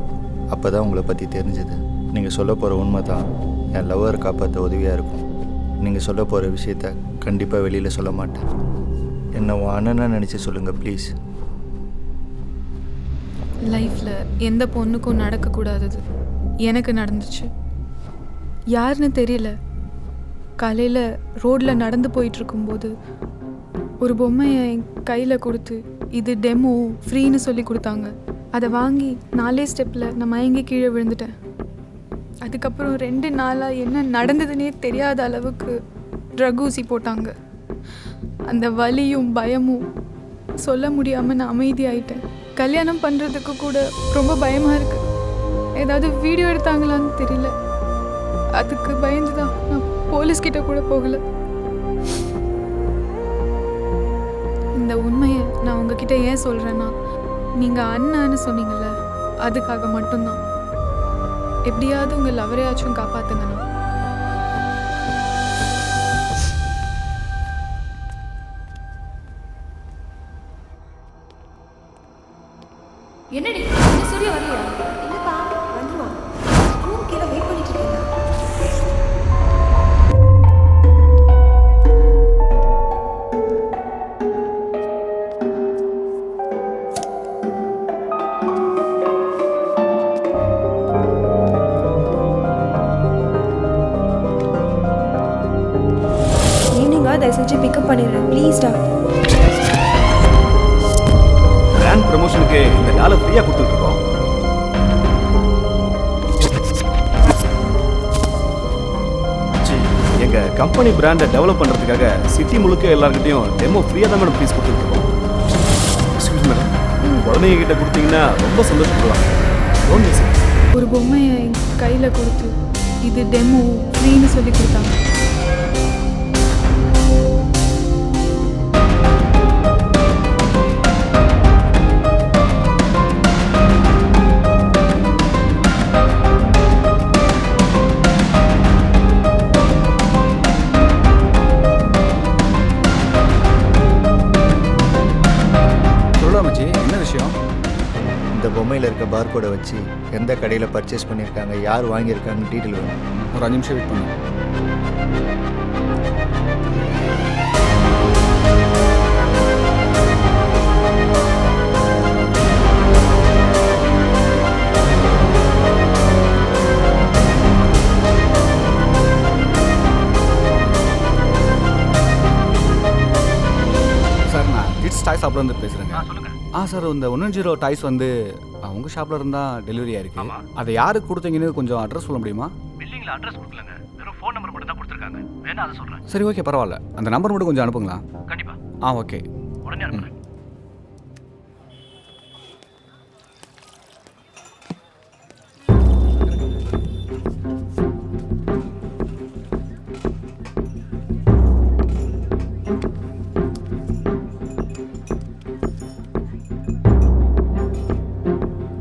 அப்போ தான் உங்களை பற்றி தெரிஞ்சது. நீங்கள் சொல்ல போகிற உண்மை தான் என் லவ்வரை காப்பாற்ற உதவியாக இருக்கும். நீங்கள் சொல்ல போகிற விஷயத்த கண்டிப்பாக வெளியில் சொல்ல மாட்டேன். என்னை உன் அண்ணனாக நினச்சி சொல்லுங்கள் ப்ளீஸ். லைஃப்பில் எந்த பொண்ணுக்கும் நடக்கக்கூடாதது எனக்கு நடந்துச்சு. யாருன்னு தெரியல. காலையில் ரோட்டில் நடந்து போயிட்டுருக்கும்போது ஒரு பொம்மையை என் கையில் கொடுத்து இது டெமோ ஃப்ரீன்னு சொல்லி கொடுத்தாங்க. அதை வாங்கி 4 ஸ்டெப்பில் நான் மயங்கி கீழே விழுந்துட்டேன். அதுக்கப்புறம் 2 நாளாக என்ன நடந்ததுன்னே தெரியாத அளவுக்கு ட்ரக் ஊசி போட்டாங்க. அந்த வலியும் பயமும் சொல்ல முடியாமல் நான் அமைதியாயிட்டேன். கல்யாணம் பண்ணுறதுக்கு கூட ரொம்ப பயமாக இருக்குது. ஏதாவது வீடியோ எடுத்தாங்களான்னு தெரியல. அதுக்கு பயந்து தான் நான் போலீஸ்கிட்ட கூட போகலை. இந்த உண்மையை நான் உங்ககிட்ட ஏன் சொல்கிறேன்னா, நீங்கள் அண்ணான்னு சொன்னீங்கல்ல, அதுக்காக மட்டும்தான். எப்படியாவது உங்கள் லவரையாச்சும் காப்பாற்றுங்கண்ணா. என்னடி சூரிய வரலையா? இல்லப்பா, வந்துருவா. ரூம் கீழே வெயிட் பண்ணிட்டு இருக்கேன். ஈவினிங்கா தயவு செஞ்சு பிக்கப் பண்ணிடுறேன் ப்ளீஸ்டா. பிராண்ட் ப்ரமோஷனுக்கு இந்த டாலை ஃப்ரீயாக கொடுத்துட்ருக்கோம். எங்கள் கம்பெனி பிராண்டை டெவலப் பண்ணுறதுக்காக சிட்டி முழுக்க எல்லாருக்கிட்டையும் டெமோ ஃப்ரீயாக தான் மேடம் ஃபீஸ் கொடுத்துட்ருக்கோம். எக்ஸ்கியூஸ் மேடம், குழந்தைங்க கிட்ட கொடுத்தீங்கன்னா ரொம்ப சந்தோஷப்படுவாங்க. Okay sir. ஒரு பொம்மையை என் கையில் கொடுத்து இது டெமோ ஃப்ரீன்னு சொல்லி கொடுத்தாங்க. என்ன விஷயம்? இந்த பொம்மையில் இருக்க பார்கோடை வச்சு எந்த கடையில் பர்ச்சேஸ் பண்ணியிருக்காங்க, யார் வாங்கியிருக்காங்கன்னு டீட்டெயில் வேணும். ஒரு 5 நிமிஷம் வெயிட் பண்ணு. சார், நான் கிட்ஸ் டாய் ஷாப்ல இருந்து பேசுகிறேங்க. சார், இந்த 110 டாய்ஸ் வந்து உங்கள் ஷாப்பில் இருந்தால் டெலிவரி ஆயிருக்கு. அதை யாருக்கு கொடுத்தீங்கன்னு கொஞ்சம் அட்ரஸ் சொல்ல முடியுமா? பில்லிங்கில் அட்ரஸ் கொடுக்கலங்க, வெறும் ஃபோன் நம்பர் மட்டும் தான் கொடுத்துருக்காங்க. வேணா அதை சொல்கிறேன். சரி, ஓகே, பரவாயில்ல. அந்த நம்பர் மட்டும் கொஞ்சம் அனுப்புங்களா? கண்டிப்பாக. ஓகே. உடனே அனுப்புகிறேன்.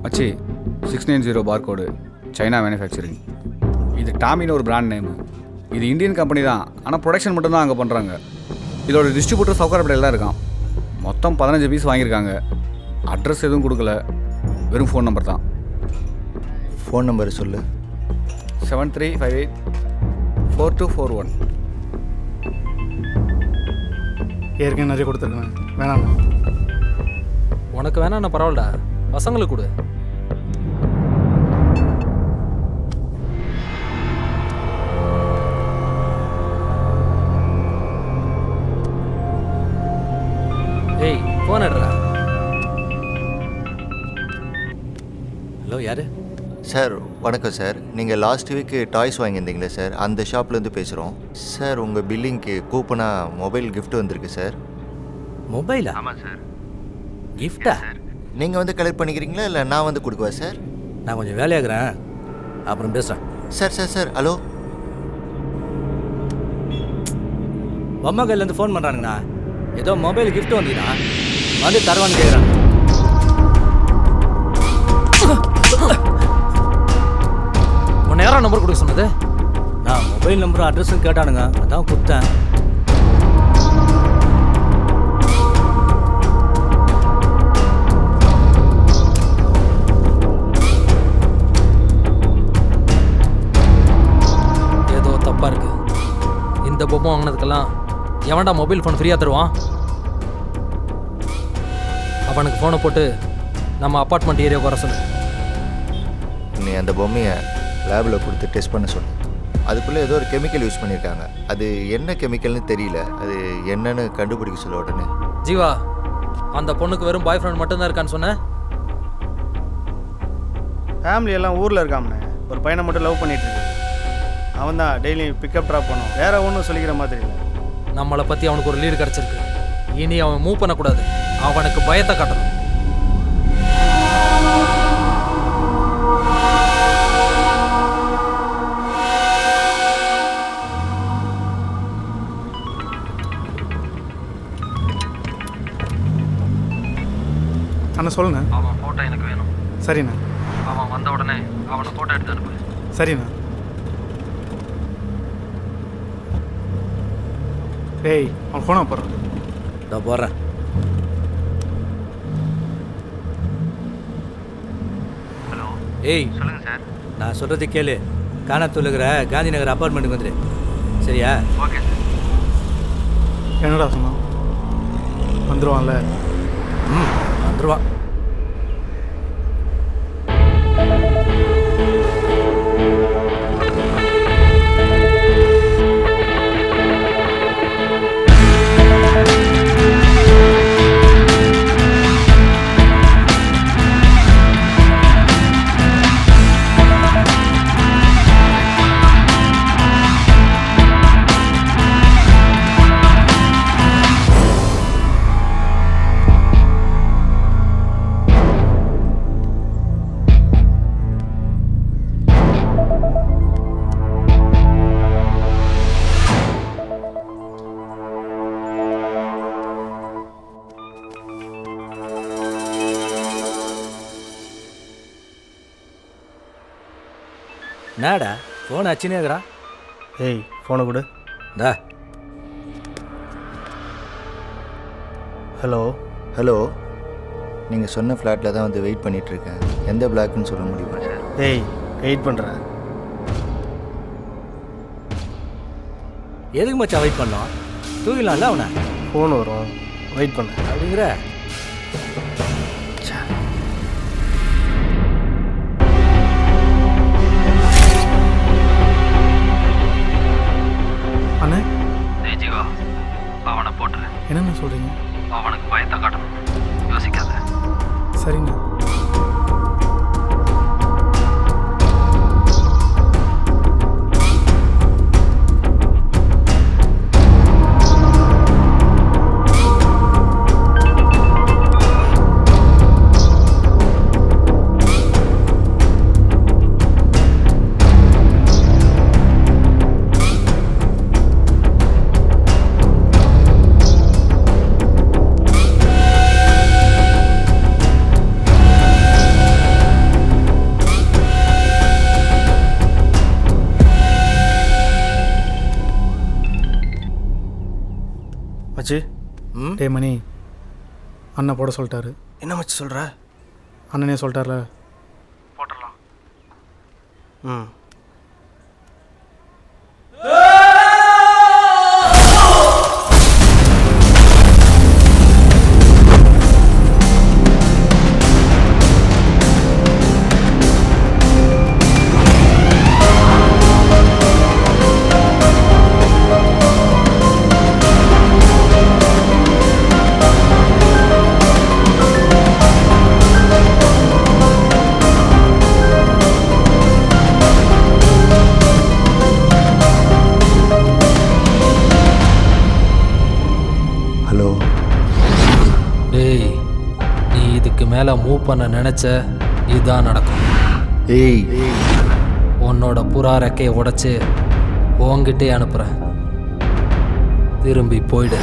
அச்சி, 690 பார்கோடு, சைனா மேனுஃபேக்சரிங். இது டாமின்னு ஒரு பிராண்ட் நேமு. இது இந்தியன் கம்பெனி தான், ஆனால் ப்ரொடக்ஷன் மட்டும்தான் அங்கே பண்ணுறாங்க. இதோட டிஸ்ட்ரிபியூட்டர் சவுக்காரப்படையில் தான் இருக்கான். மொத்தம் 15 பீஸ் வாங்கியிருக்காங்க. அட்ரஸ் எதுவும் கொடுக்கல, வெறும் ஃபோன் நம்பர் தான். ஃபோன் நம்பர் சொல்லு. 73584241. ஏற்கனவே நிறைய கொடுத்துருக்கேன், வேணாம். உனக்கு வேணாம், பரவாயில்லடா, பசங்களுக்கு கொடு. ஏய், ஃபோன் எடுறா. ஹலோ, யார்? சார் வணக்கம் சார். நீங்கள் லாஸ்ட் வீக்கு டாய்ஸ் வாங்கியிருந்தீங்களே சார், அந்த ஷாப்லேருந்து பேசுகிறோம். சார், உங்கள் பில்லிங்க்கு கூப்பனாக மொபைல் கிஃப்ட் வந்திருக்கு சார். மொபைலா? ஆமாம் சார். கிஃப்டா? நீங்கள் வந்து கலெக்ட் பண்ணிக்கிறீங்களா இல்லை நான் வந்து கொடுக்குவா சார்? நான் கொஞ்சம் வேலையாகிறேன், அப்புறம் பேசுகிறேன். Sir hello. அம்மா கையிலேருந்து ஃபோன் பண்ணுறானுங்கண்ணா. ஏதோ மொபைல் கிஃப்ட் வந்தீங்கன்னா வந்து தருவான்னு கேட்குறாங்க. உன்னை யாரா நம்பர் கொடுக்க சொன்னது? நான் மொபைல் நம்பரும் அட்ரஸும் கேட்டானுங்க, அதான் கொடுத்தேன். இந்த பொம்மை வாங்கினதுக்கெல்லாம் எவன்டா மொபைல் ஃபோன் ஃப்ரீயாக தருவான்? அவனுக்கு ஃபோனை போட்டு நம்ம அப்பார்ட்மெண்ட் ஏரியாவுக்கு வர சொல்லு. நீ அந்த பொம்மையை லேபில் கொடுத்து டெஸ்ட் பண்ண சொல்லு. அதுக்குள்ளே ஏதோ ஒரு கெமிக்கல் யூஸ் பண்ணியிருக்காங்க. அது என்ன கெமிக்கல்னு தெரியல. அது என்னன்னு கண்டுபிடிக்க சொல்ல உடனே. ஜீவா, அந்த பொண்ணுக்கு வெறும் பாய் ஃப்ரெண்ட் மட்டும்தான் இருக்கான்னு சொன்னேன். ஃபேமிலி எல்லாம் ஊரில் இருக்காமண்ணே. ஒரு பையனை மட்டும் லவ் பண்ணிட்டு இருக்கு. அவன் தான் டெய்லி பிக்கப் ட்ராப் பண்ணும். வேற ஒன்றும் சொல்லிக்கிற மாதிரி இல்லை. நம்மளை பற்றி அவனுக்கு ஒரு லீடு கிடச்சிருக்கு. இனி அவன் மூவ் பண்ணக்கூடாது. அவனுக்கு பயத்தை காட்டணும். அண்ணா சொல்லுண்ணா. அவன் ஃபோட்டோ எனக்கு வேணும். சரிண்ணா. அவன் வந்த உடனே அவனை ஃபோட்டோ எடுத்து அனுப்பு. சரிண்ணா. டேய், அவன் ஃபோனை போடுறான். நான் போடுறேன். ஹலோ. ஏய் சொல்லுங்கள் சார். நான் சொல்கிறது கேளு. காணத்தூர் இருக்கிற காந்தி நகர் அப்பார்ட்மெண்ட்டுக்கு வந்துடு. சரியா? Okay sir. என்னடா சொன்னான்? வந்துடுவான்ல? வந்துடுவான். என்னடா ஃபோன் அச்சுனே இருக்கிறான்? ஏய், ஃபோனை கொடு. டா. ஹலோ. ஹலோ, நீங்கள் சொன்ன ஃப்ளாட்டில் தான் வந்து வெயிட் பண்ணிகிட்ருக்கேன். எந்த பிளாக்னு சொல்ல முடியுமா சார்? ஏய், வெயிட் பண்ணுறேன். எதுக்கு மச்சான் வெயிட் பண்ணோம்? தூங்கிடலாம்ல அவனை. ஃபோன் வரும், வெயிட் பண்ண அப்படிங்கிற. அண்ணே. ஏய் ஜீவா, அவனை போட்டுரு. என்னென்ன சொல்கிறீங்க? அவனுக்கு பயத்தை காட்டணும். யோசிக்காத. சரிண்ணா. மச்சி. டே மணி, அண்ணன் போட சொல்லிட்டாரு. என்ன மச்சி சொல்கிற? அண்ணனே சொல்லிட்டார்ல. போட்டுடலாம். ம். ஹலோ. டேய், நீ இதுக்கு மேலே மூவ் பண்ண நினச்ச இதுதான் நடக்கும். ஏய், உன்னோட புறா ரெக்கையை உடைச்சு உன்கிட்டே அனுப்புகிறேன். திரும்பி போயிடு.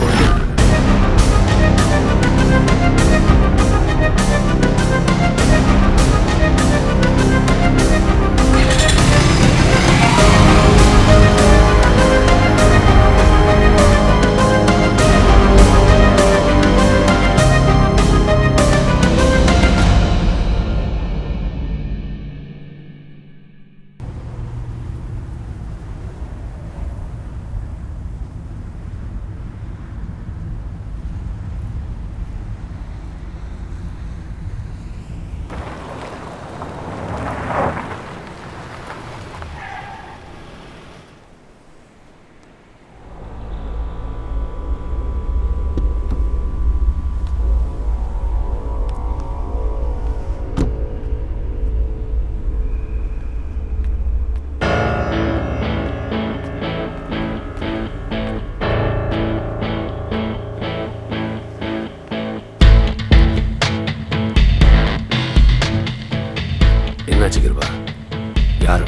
யாரு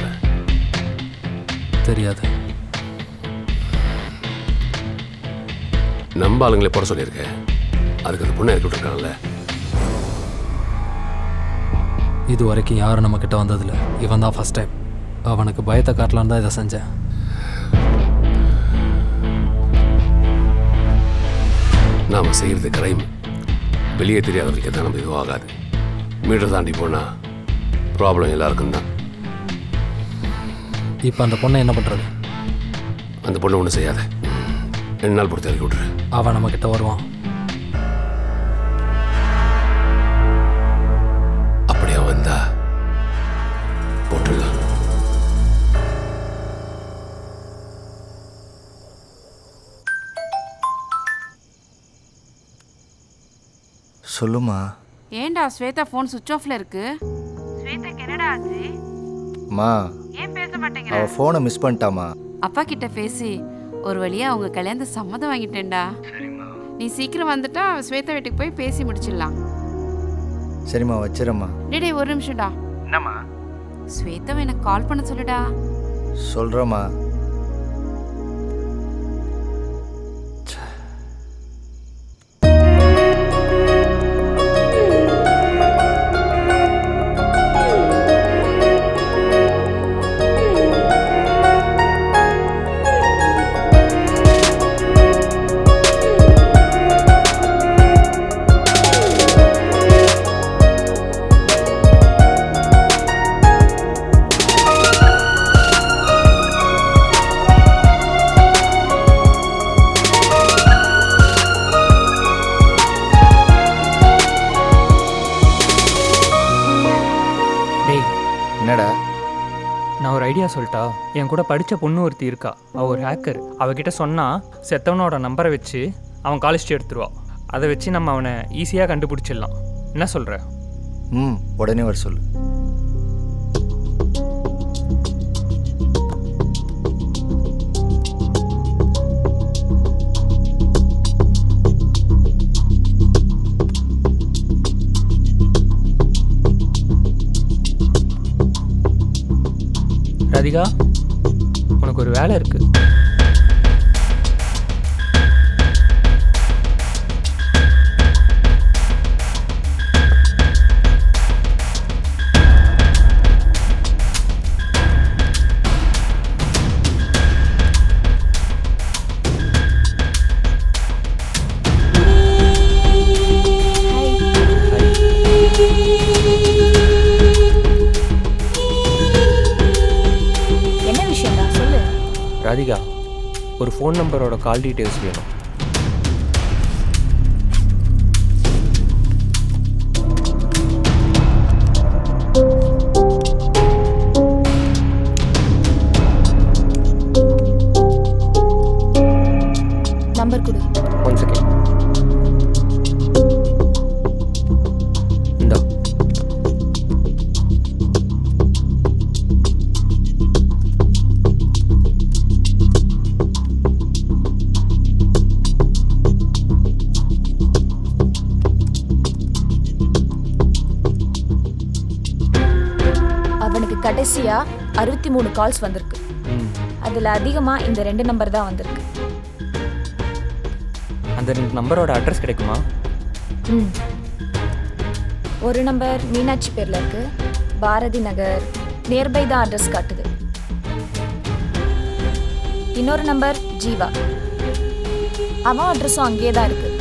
தெரியாது. நம்ம ஆளுங்களே போட சொல்லியிருக்கேன். அதுக்கு அந்த பொண்ணை இறக்கி விட்டுருக்காங்கல்ல. இது வரைக்கும் யாரும் நம்ம கிட்ட வந்ததில்ல. இவன் தான் ஃபர்ஸ்ட் டைம். அவனுக்கு பயத்தை காட்டலான்னு தான் இதை செஞ்சேன். நாம் செய்கிறது கிரைம். வெளியே தெரியாதவர்களுக்கு எதாவது நம்ம இதுவும் ஆகாது. மீட்டர் தாண்டி போனால் ப்ராப்ளம் எல்லாருக்கும் தான். இப்போ அந்த பொண்ணை என்ன பண்ணுறது? அந்த பொண்ணை ஒன்றும் செய்யாத. 2 நாள் பொறுத்து இறக்கி விட்ரு. அவன் நம்ம கிட்ட வருவான். அப்படியே வந்தா போட்டுடலாம். சொல்லுமா. ஏண்டா ஸ்வேதா ஃபோன் சுவிட்ச் ஆஃப்ல இருக்கு? ஸ்வேதாக்கு என்னடா ஆச்சு? அம்மா, ஏன் பேச மாட்டேங்கிற? அவ ஃபோனை மிஸ் பண்ணிட்டாமா. அப்பா கிட்ட பேசி ஒரு வழியா அவங்க கல்யாணத்தை சம்மதம் வாங்கிட்டேன்டா. நீ சீக்கிரம் வந்துட்டா ஸ்வேதா வீட்டுக்கு போய் பேசி முடிச்சிடலாம். சரிம்மா, வச்சிரம்மா. டேய் ஒரு நிமிஷம்டா. என்னம்மா? ஸ்வேதாவை எனக்கு கால் பண்ண சொல்லுடா. சொல்கிறேம்மா. என்னடா? நான் ஒரு ஐடியா சொல்லிட்டா. என் கூட படித்த பொண்ணு ஒருத்தி இருக்கா. அவள் ஒரு ஹேக்கர். அவகிட்ட சொன்னால் செத்தவனோட நம்பரை வச்சு அவன் காலேஜ் எடுத்துருவா. அதை வச்சு நம்ம அவனை ஈஸியாக கண்டுபிடிச்சிடலாம். என்ன சொல்கிற? உடனே வர சொல்லு. ராதிகா, உனக்கு ஒரு வேலை இருக்கு. ராதிகா, ஒரு ஃபோன் நம்பரோட கால் டீட்டெயில்ஸ் வேணும். நம்பர் கொடு. 1 செகண்ட். இந்தா. கடைசியா 63 கால்ஸ் வந்திருக்கு. அதுல அதிகமா இந்த 2 நம்பர் தான் வந்திருக்கு. அந்த 2 நம்பரோட அட்ரஸ் கிடைக்குமா? ஒரு நம்பர் மீனாட்சி பேர்ல இருக்கு. பாரதி நகர் நியர்பை தான் அட்ரஸ் காட்டுது. இன்னொரு நம்பர் ஜீவா, அவன் அட்ரஸும் அங்கேயே தான் இருக்கு.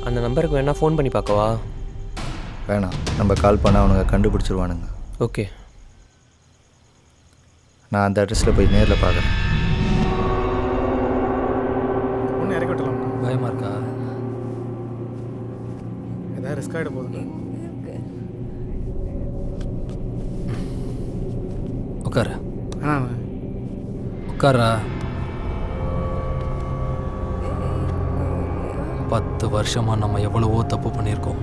அந்த நம்பருக்கு வேணா ஃபோன் பண்ணி பார்க்கவா? வேணாம், நம்ம கால் பண்ணால் அவனுங்க கண்டுபிடிச்சிருவானுங்க. ஓகே, நான் அந்த அட்ரஸில் போய் நேரில் பார்க்குறேன். ஒன்று இறக்கி விட்டலாம். பயமாக இருக்கா? ஏதாவது ரிஸ்க் ஆகிட போகுது. உட்கார. ஆ உட்காரா. 10 வருஷமாக நம்ம எவ்வளவோ தப்பு பண்ணியிருக்கோம்.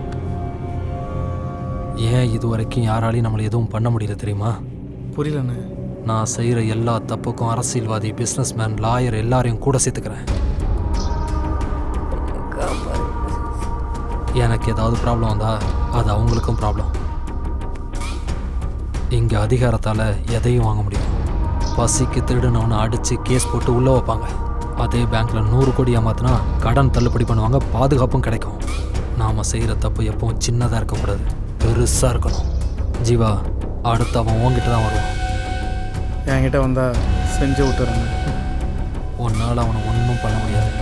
ஏன் இது வரைக்கும் யாராலையும் நம்மளை எதுவும் பண்ண முடியல தெரியுமா? புரியலண்ணே. நான் செய்கிற எல்லா தப்புக்கும் அரசியல்வாதி, பிஸ்னஸ்மேன், லாயர் எல்லாரையும் கூட சேர்த்துக்கிறேன். எனக்கு ஏதாவது ப்ராப்ளம் வந்தால் அது அவங்களுக்கும் ப்ராப்ளம். இங்கே அதிகாரத்தால் எதையும் வாங்க முடியும். பசிக்கு திருடுனவனை அடித்து கேஸ் போட்டு உள்ளே வைப்பாங்க. அதே பேங்க்கில் 100 கோடி ஏமாத்தினா கடன் தள்ளுபடி பண்ணுவாங்க, பாதுகாப்பும் கிடைக்கும். நாம் செய்கிற தப்பு எப்பவும் சின்னதாக இருக்கக்கூடாது, பெருசாக இருக்கணும். ஜீவா, அடுத்து அவன் உன்கிட்ட தான் வருவான். என்கிட்ட வந்தால் செஞ்சு விட்டுறேன். உன்னால் அவனை ஒன்றும் பண்ண முடியாது.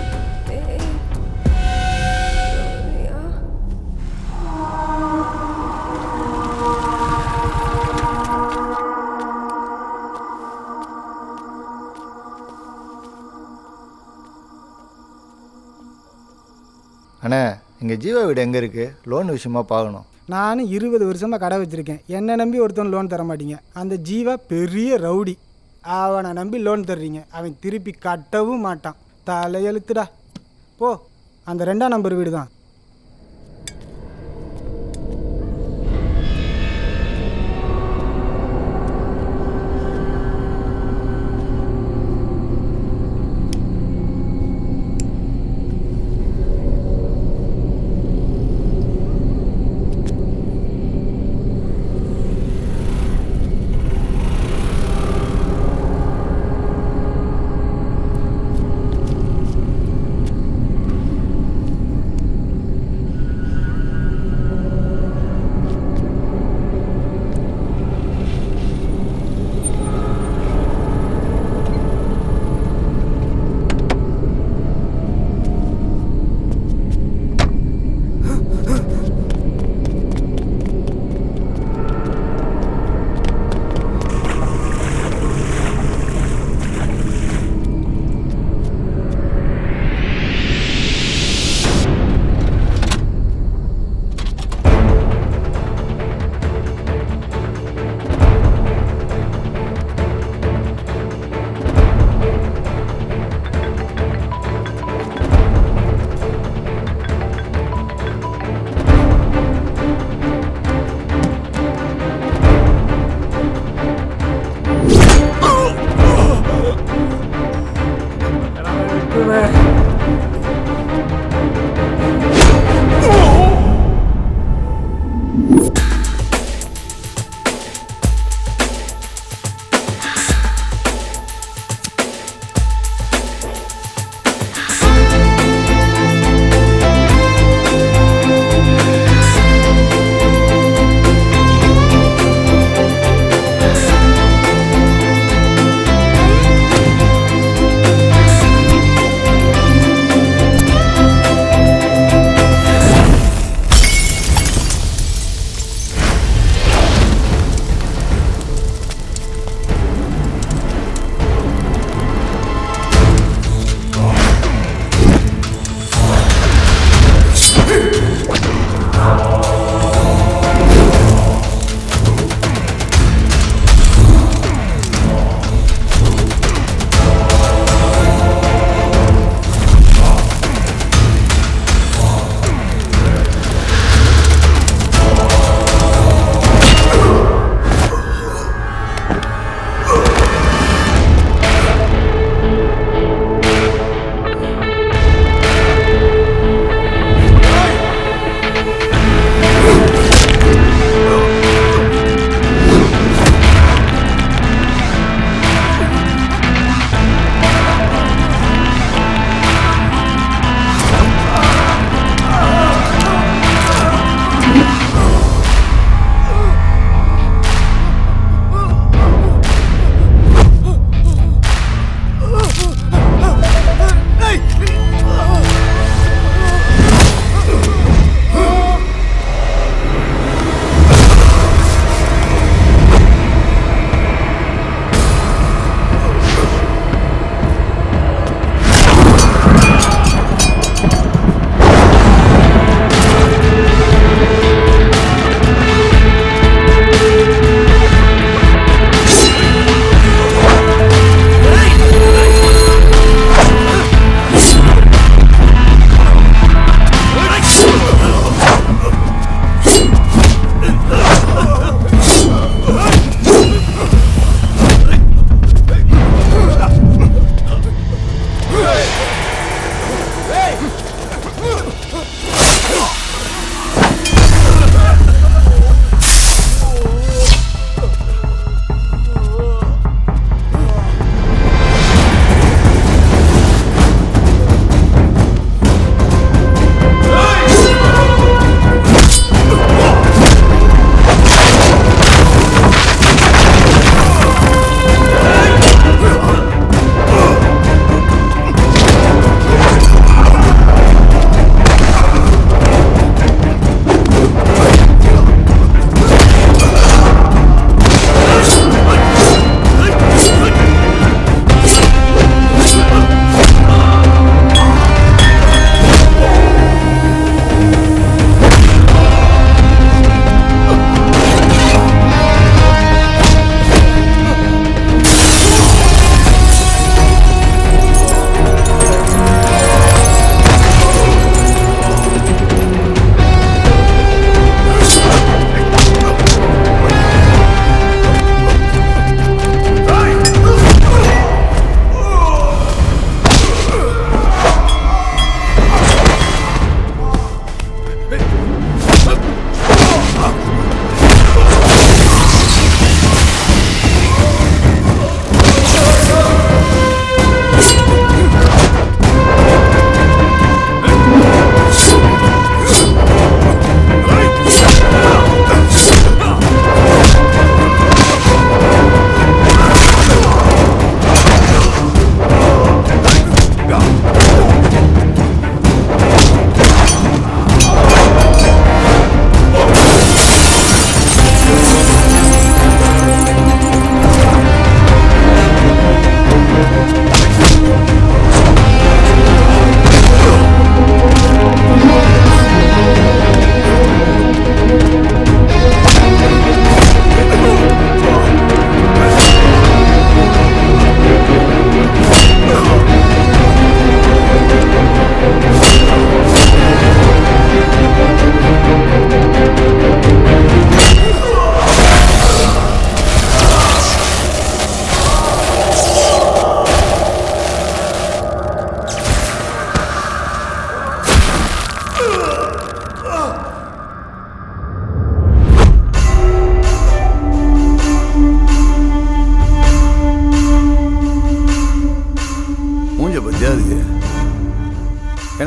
அண்ணா, இங்கே ஜீவா வீடு எங்கே இருக்குது? லோன் விஷயமா பார்க்கணும். நானும் 20 வருஷமாக கடை வச்சுருக்கேன். என்னை நம்பி ஒருத்தன் லோன் தர மாட்டீங்க. அந்த ஜீவா பெரிய ரவுடி. அவனை நம்பி லோன் தர்றீங்க, அவன் திருப்பி கட்டவும் மாட்டான். தலையெழுத்துடா. போ, அந்த 2ஆம் நம்பர் வீடு தான்.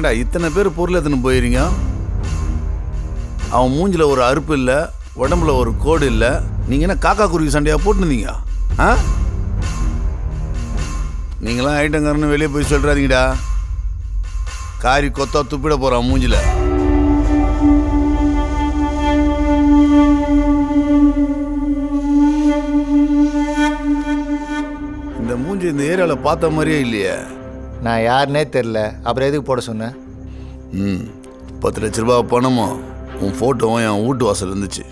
ஏன்டா இத்தனை பேர் பொருள் எடுத்துன்னு போயிருங்க? அவன் மூஞ்சில் ஒரு அறுப்பு இல்லை, உடம்புல ஒரு கோடு இல்லை. நீங்கள் என்ன காக்கா குருவி சண்டையாக போட்டுருந்தீங்க? ஆ, நீங்களாம் ஐட்டங்காரன்னு வெளியே போய் சொல்கிறாதீங்கடா. காரி கொத்தா துப்பிட போகிறான் மூஞ்சில். இந்த மூஞ்சி இந்த ஏரியாவில் பார்த்த மாதிரியே இல்லையே. நான் யாருன்னே தெரில, அப்புறம் எதுக்கு போட சொன்னேன்? 10 லட்ச ரூபா பணமும் உன் ஃபோட்டோவும் என் வீட்டு வாசல் இருந்துச்சு.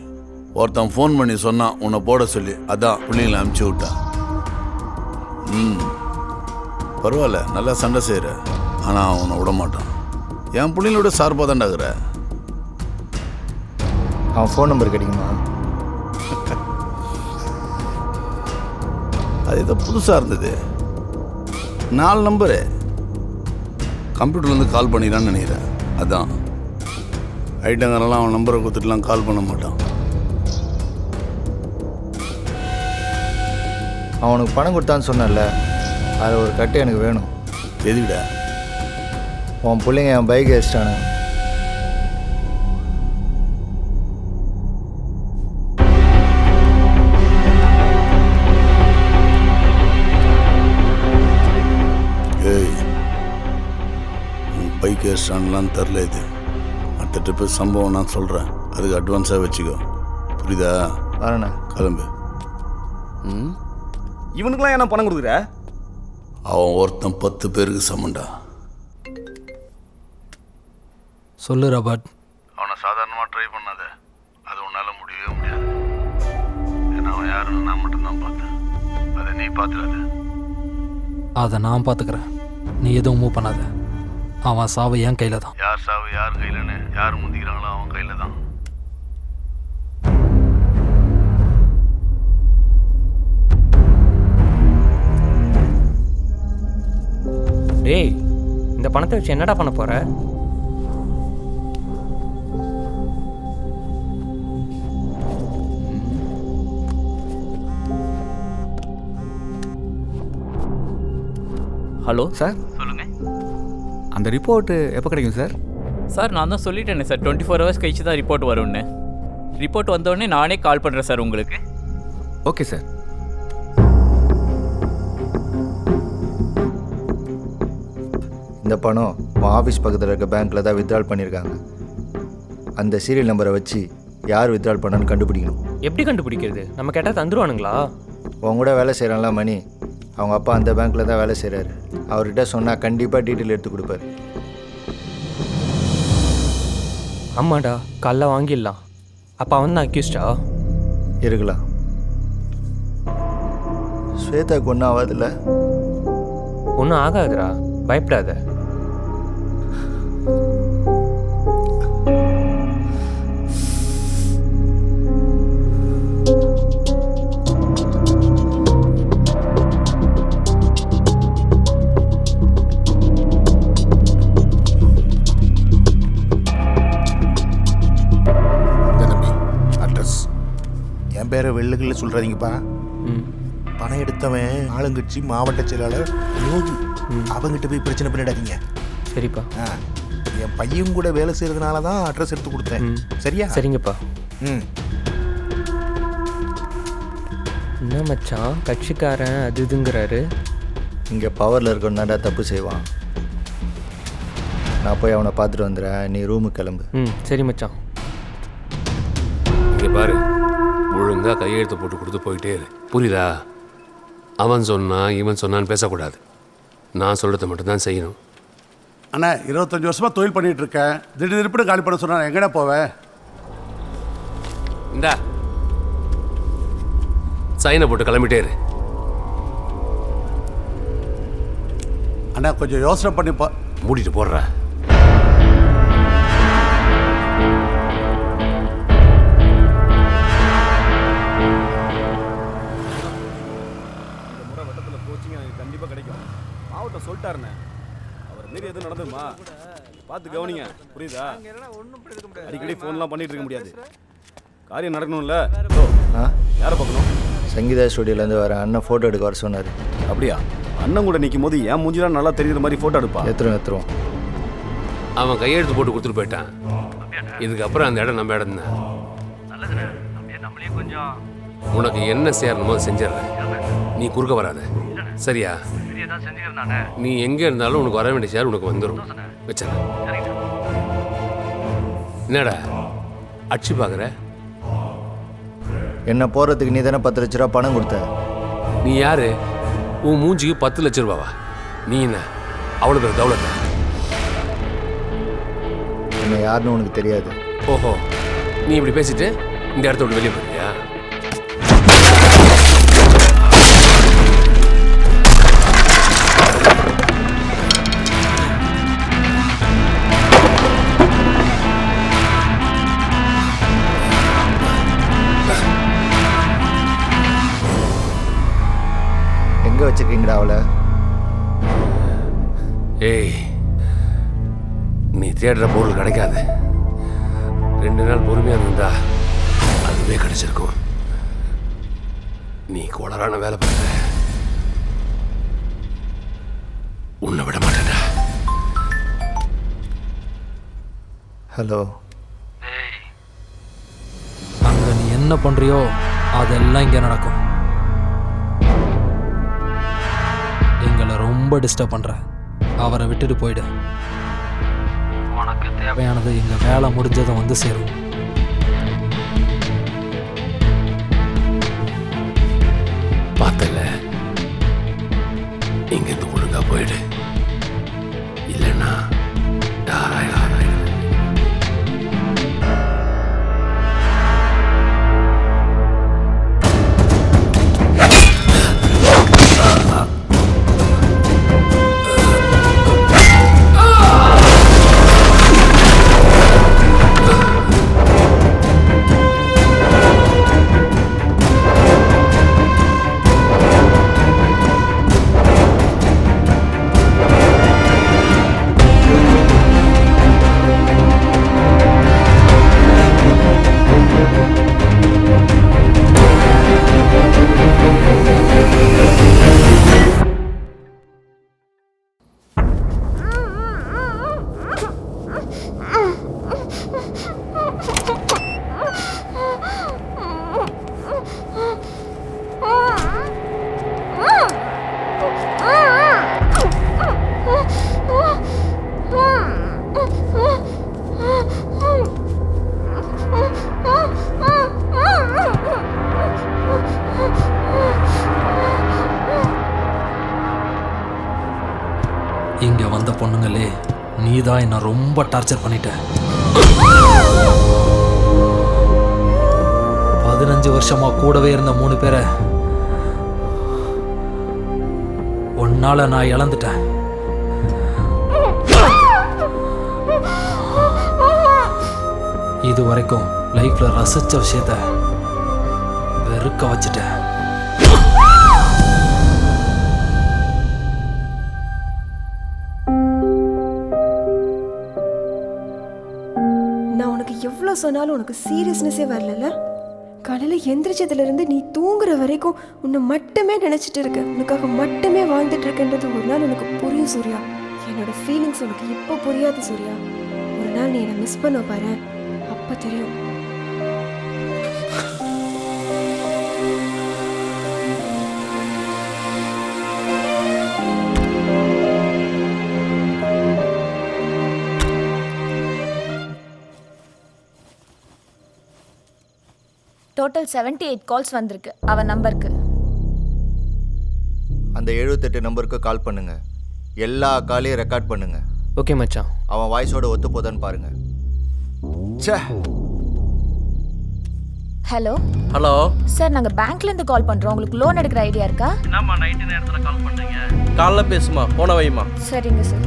ஒருத்தன் ஃபோன் பண்ணி சொன்னான் உன்னை போட சொல்லி. அதான் பிள்ளைங்களை அனுப்பிச்சி விட்டான். பரவாயில்ல, நல்லா சண்டை செய்கிற. ஆனால் அவனை விட மாட்டான். என் பிள்ளைங்களோட சார்பாக தான்டாக்குற. அவன் ஃபோன் நம்பர் கிடைக்குமா? அது ஏதோ புதுசாக இருந்தது. 4 நம்பரு கம்ப்யூட்டர்லேருந்து கால் பண்ணிடான்னு நினைக்கிறேன். அதான் ஐட்டங்காரெல்லாம் அவன் நம்பரை கொடுத்துட்டுலாம் கால் பண்ண மாட்டான். அவனுக்கு பணம் கொடுத்தான்னு சொன்னல, அதில் ஒரு கட்டு எனக்கு வேணும். எதுக்கிட்ட? உன் பிள்ளைங்க என் பைக் வச்சிட்டானு. ஏய், உன் பைக் வச்சிட்டான்லாம் தெரில. இது அடுத்த ட்ரிப்பு சம்பவம் நான் சொல்கிறேன். அதுக்கு அட்வான்ஸாக வச்சுக்கோ, புரியுதா? வரண்ணா, கிளம்பு. இவனுக்குலாம் என்ன பணம் கொடுக்குற? அவன் ஒருத்தன் 10 பேருக்கு சமண்டா. சொல்லு ராபர்ட். அவனை சாதாரணமாக ட்ரை பண்ணாத. அது உன்னால் முடியவே முடியாது. ஏன்னா அவன் யாருன்னு நான் மட்டும்தான் பார்த்தேன். அதை நீ பார்த்துடாத. அதை நான் பார்த்துக்கிறேன், நீ எதுவும் மூவ் பண்ணாத. அவன் சாவு என் கையில் தான். யார் சாவு யார் கையிலன்னு யார் முந்திக்கிறாங்களோ அவன் கையில் தான். டேய், இந்த பணத்தை வச்சு என்னடா பண்ண போற? ஹலோ சார், சொல்லுங்கள். அந்த ரிப்போர்ட்டு எப்போ கிடைக்கும் சார்? சார், நான் தான் சொல்லிட்டேனே சார், 24 ஹவர்ஸ் கழிச்சு தான் ரிப்போர்ட் வரும்னு. ரிப்போர்ட் வந்தோடனே நானே கால் பண்ணுறேன் சார் உங்களுக்கு. Okay sir. இந்த பணம் உன் ஆஃபீஸ் பக்கத்தில் இருக்க பேங்க்கில் தான் வித்ட்ரால் பண்ணியிருக்காங்க. அந்த சீரியல் நம்பரை வச்சு யார் வித்ட்ரால் பண்ணான்னு கண்டுபிடிக்கணும். எப்படி கண்டுபிடிக்கிறது? நம்ம கேட்டால் தந்துருவானுங்களா? உன் கூட வேலை செய்கிறான்ல மணி, அவங்க அப்பா அந்த பேங்க்கில் தான் வேலை செய்கிறாரு. அவர்கிட்ட சொன்னால் கண்டிப்பாக டீட்டெயில் எடுத்து கொடுப்பாரு. ஆமாடா, காலைல வாங்கிடலாம். அப்போ அவன் தான் அக்யூஸ்டா இருக்கலாம். ஸ்வேதாக்கு ஒன்றும் ஆகாதுல்ல? ஒன்றும் ஆகாதுடா, பயப்படாத. என் பேரை வெள்ளுகளில் சொல்கிறாதீங்கப்பா. பணம் எடுத்தவன் ஆளுங்கட்சி மாவட்ட செயலாளர் யோகி. அவங்ககிட்ட போய் பிரச்சனை பண்ணிடாதீங்க. சரிப்பா. என் பையன் கூட வேலை செய்யறதுனால தான் அட்ரஸ் எடுத்து கொடுத்தேன். சரியா? சரிங்கப்பா. என்ன மச்சான் கட்சிக்காரன் அது இதுங்கிறாரு? இங்கே பவரில் இருக்கணும்னாடா தப்பு செய்வான். நான் போய் அவனை பார்த்துட்டு வந்துடுறேன், நீ ரூமுக்கு கிளம்பு. சரி மச்சான். இங்கே பாரு, ஒழுங்காக கையெழுத்து போட்டு கொடுத்து போயிட்டே இரு, புரியுதா? அவன் சொன்னான் இவன் சொன்னான்னு பேசக்கூடாது. நான் சொல்கிறத மட்டும்தான் செய்யணும். அண்ணா, 25 வருஷமாக தொழில் பண்ணிகிட்டு இருக்கேன். திடீர்னு காலி பண்ண சொன்னா எங்கடா போவேன்? இந்தா சைனை போட்டு கிளம்பிட்டே இரு. அண்ணா, கொஞ்சம் யோசனை பண்ணி மூடிட்டு போடுற. கண்டிப்பாக கிடைக்கும். மாவட்டம் சொல்லிட்டாருண்ணே, அவர் மீறி எதுவும் நடந்துமா பார்த்து கவனிங்க, புரியுதா? அடிக்கடி ஃபோன்லாம் பண்ணிட்டு இருக்க முடியாது, காரியம் நடக்கணும்ல. யாரை பார்க்கணும்? சங்கீதா ஸ்டுடியோலேருந்து வர அண்ணன் ஃபோட்டோ எடுக்க வர சொன்னார். அப்படியா? அண்ணன் கூட நிற்கும் போது என் மூஞ்சிலாம் நல்லா தெரியுற மாதிரி ஃபோட்டோ எடுப்பா. எடுத்துருவோம். அவன் கையெழுத்து போட்டு கொடுத்துட்டு போயிட்டான். இதுக்கப்புறம் அந்த இடம் நம்ம இடம் தான். உனக்கு என்ன செய்யணுமோ செஞ்சிடறேன். நீ குறுக்க வராத, சரியா? நீ எங்கே இருந்தாலும் உனக்கு வர வேண்டிய ஷேர் உனக்கு வந்துடும். வச்சிடறேன். என்னடா அடிச்சு பார்க்குற? என்ன போகிறதுக்கு நீ தானே 10 லட்ச ரூபா பணம் கொடுத்த. நீ யாரு? உன் மூஞ்சிக்கு 10 லட்ச ரூபாவா? நீ என்ன அவ்வளோ பேர் தௌலத்தா? என்ன யாருன்னு உனக்கு தெரியாது. ஓஹோ, நீ இப்படி பேசிட்டு இந்த இடத்த விட்டு வெளியே போறியா? எங்கே வச்சுருக்கீங்கடா அவளை? ஏய், நீ தேடுற பொருள் கிடைக்காது. 2 நாள் பொறுமையாக இருந்தா அதுவே கிடைச்சிருக்கும். நீ கோளரான வேலை பண்ணுற, உன்னை விட மாட்டேன்டா. ஹலோ. அங்கே நீ என்ன பண்ணுறியோ அதெல்லாம் இங்கே நடக்கும். எங்களை ரொம்ப டிஸ்டர்ப் பண்ணுற. அவரை விட்டுட்டு போயிடு. உனக்கு தேவையானது எங்கள் வேலை முடிஞ்சதை வந்து சேரும். பார்த்தல, இங்கிருந்து ஒழுங்கா போயிடு. இல்லைன்னா இங்கே வந்த பொண்ணுங்களே, நீ தான் என்னை ரொம்ப டார்ச்சர் பண்ணிட்ட. 15 வருஷமா கூடவே இருந்த 3 பேரை உன்னால நான் இழந்துட்டேன். இது வரைக்கும் லைஃப்ல ரசிச்ச விஷயத்த வெறுக்க வச்சுட்டேன். நான் உனக்கு எவ்வளோ சொன்னாலும் உனக்கு சீரியஸ்னஸே வரல. காலையில் எந்திரிச்சதுலேருந்து நீ தூங்குற வரைக்கும் உன்னை மட்டுமே நினச்சிட்டு இருக்க, உனக்காக மட்டுமே வாழ்ந்துட்டு இருக்கன்றது ஒரு நாள் உனக்கு புரியும் சூர்யா. என்னோட ஃபீலிங்ஸ் உனக்கு இப்போ புரியாது சூர்யா. ஒரு நாள் நீ என்னை மிஸ் பண்ண பாரு, அப்போ தெரியும். டோட்டல் 78 கால்ஸ் வந்திருக்கு அவன் நம்பருக்கு. அந்த 78 நம்பருக்கு கால் பண்ணுங்க. எல்லா காலையும் ரெக்கார்ட் பண்ணுங்க. ஓகே மச்சான். அவன் வாய்ஸோட ஒத்து போதான்னு பாருங்க. ச்சே. ஹலோ ஹலோ சார், நாங்கள் பேங்க்லேருந்து கால் பண்ணுறோம். உங்களுக்கு லோன் எடுக்கிற ஐடியா இருக்கா? என்னம்மா நைட்டு நேரத்தில் கால் பண்ணுறீங்க? காலைல பேசுமா, போன வைமா. சரிங்க சார்.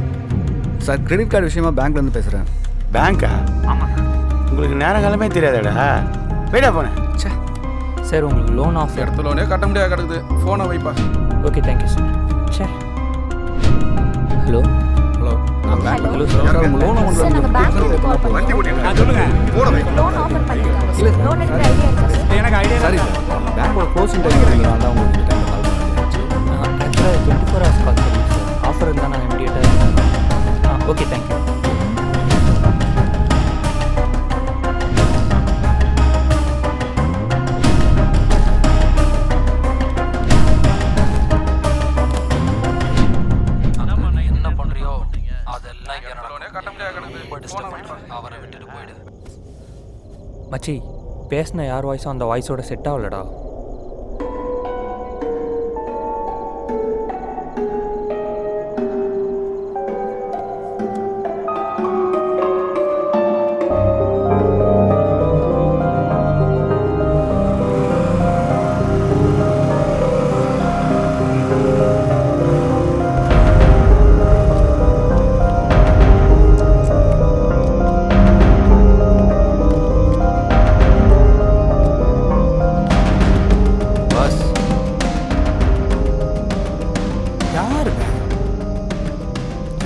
சார், கிரெடிட் கார்டு விஷயமா பேங்க்லேருந்து பேசுகிறேன். பேங்க்கா? ஆமாம் சார். உங்களுக்கு நேரங்காலமே தெரியாதடா. வெயிட்டா போனேன். சார், உங்களுக்கு லோன் ஆஃபர். இடத்துல லோனே கட்ட முடியாது கிடக்குது. ஃபோனை வைப்பா. Okay, thank you sir. Sir, hello hello. நான் பேங்க் ஹலோ சார், உங்கள் லோன் சார், நாங்கள் பேங்க்லேருந்து கால் பண்ணுறோம். லோன் ஆஃபர் பண்ணிருக்காங்க. லோன் எடுக்கிற ஐடியா இருக்கா சார்? எனக்கு ஐடியா சரி சார். பேங்க்கோட க்ளோசிங் டைம் இருக்குங்களா? தான் உங்களுக்கு டைம் கால் பண்ணுறேன். ஆக்சுவலாக 24 hours call service sir. Offer இருந்தால் நாங்கள் இமீடியட்டாக. Okay, thank you. மச்சி பேசின யார் வாய்ஸும் அந்த வாய்ஸோட செட் ஆகலடா.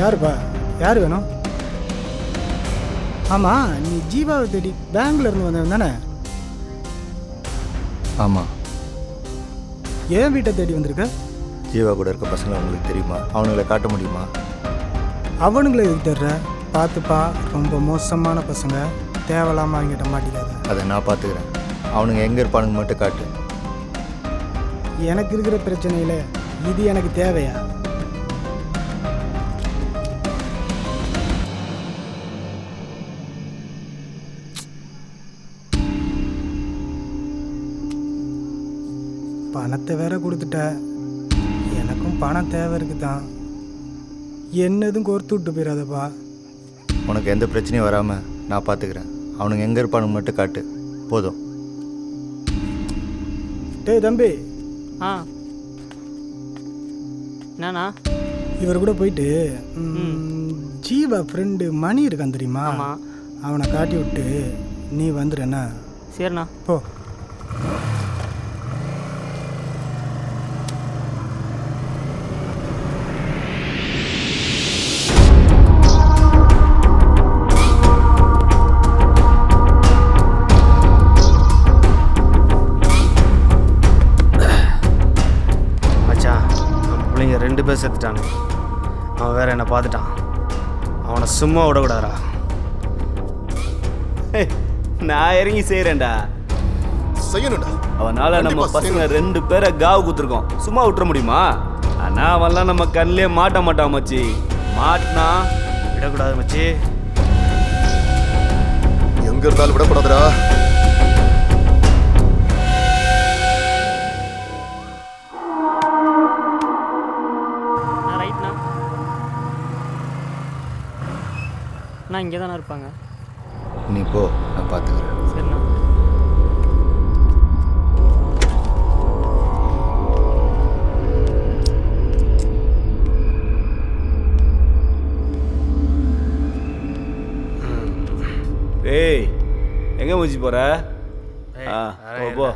யாருப்பா? யார் வேணும்? ஆமாம், நீ ஜீவாவை தேடி பேங்க்ல இருந்து வந்தவன் தானே? ஆமாம். ஏன் வீட்டை தேடி வந்திருக்க? ஜீவா கூட இருக்க பசங்களை அவங்களுக்கு தெரியுமா? அவனுங்களை காட்ட முடியுமா? அவனுங்களை எதுக்கு தர்ற? பார்த்துப்பா, ரொம்ப மோசமான பசங்க, தேவையில்லாமல் அவங்ககிட்ட மாட்டிக்காத. அதை நான் பார்த்துக்கிறேன். அவனுங்க எங்கே இருப்பானுங்க மட்டும் காட்டு. எனக்கு இருக்கிற பிரச்சனையில் இது எனக்கு தேவையா? பணத்தை வேற கொடுத்துட்ட. எனக்கும் பணம் தேவை இருக்குதான். என்னதும் கோர்த்து விட்டு போயிடாதப்பா. உனக்கு எந்த பிரச்சனையும் வராமல் நான் பார்த்துக்கிறேன். அவனுங்க எங்கே இருப்பானுங்க மட்டும் காட்டு, போதும். டேய் தம்பி. என்னண்ணா? இவர் கூட போயிட்டு ஜீவா ஃப்ரெண்டு மணி இருக்கான் தெரியுமா? அவனை காட்டி விட்டு நீ வந்துடுறேண்ணா. சரிண்ணா. போ. ரெண்டு பேர் செத்துட்டானு. அவன் வேற என்னை பார்த்துட்டான். அவனை சும்மா விடக்கூடாதா? நான் இறங்கி செய்கிறேன்டா. செய்யணும்டா. அவனால நம்ம பசங்க 2 பேரை காவு குத்துருக்கோம். சும்மா விட்டுற முடியுமா? ஆனா அவன்லாம் நம்ம கண்ணிலே மாட்ட மாட்டான் மச்சி. மாட்டினா விடக்கூடாது மச்சி. எங்க இருந்தாலும் விடக்கூடாதுடா. நான் இங்கே தானே இருப்பாங்க. நீ போ, நான் பார்த்துக்கிறேன். சரிண்ணா. ஏய், எங்கே முடிச்சு போகிற? போ.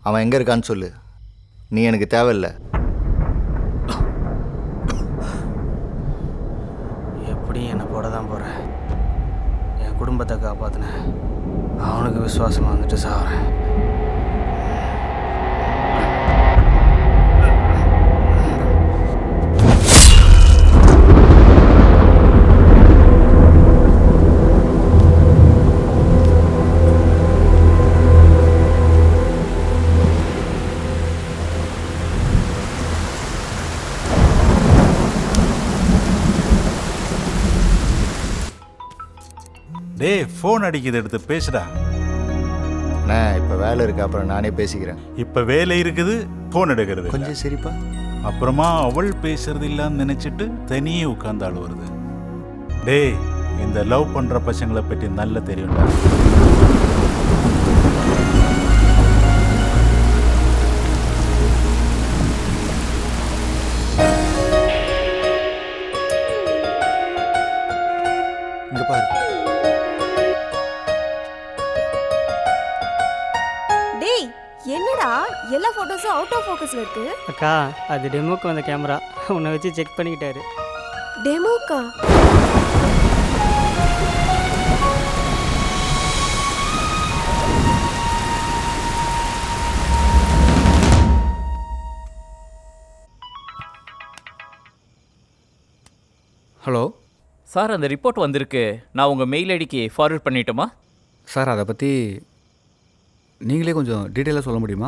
அவன் எங்கே இருக்கான்னு சொல்லு. நீ எனக்கு தேவையில்லை. எப்படியும் என்னை போட தான் போகிறேன். என் குடும்பத்தை காப்பாற்றினேன். அவனுக்கு விசுவாசமாக வந்துட்டு சாகிறேன். டேய் ஃபோன் அடிக்குது, எடுத்து பேசுடா. நான் இப்போ வேலை இருக்கு, அப்புறம் நானே பேசிக்கிறேன். இப்போ வேலை இருக்குது, ஃபோன் எடுக்கிறது கொஞ்சம் சரிப்பா. அப்புறமா அவள் பேசுறது இல்லைன்னு நினச்சிட்டு தனியே உட்காந்து ஆள் வருது. டேய் இந்த லவ் பண்ணுற பசங்களை பற்றி நல்லா தெரியும்டா. இங்கே பாரு. டேய் என்னடா எல்லா ஃபோட்டோஸும் அவுட் ஆஃப் ஃபோக்கஸ்ல இருக்கு? அக்கா அது டெமோக்கு வந்த கேமரா, உன்னை வச்சு செக் பண்ணிக்கிட்டாரு. டெமோக்கா? ஹலோ சார், அந்த ரிப்போர்ட் வந்திருக்கு. நான் உங்கள் மெயில் ஐடிக்கு ஃபார்வர்ட் பண்ணிட்டோமா? சார் அதை பற்றி நீங்களே கொஞ்சம் டீட்டெயிலாக சொல்ல முடியுமா?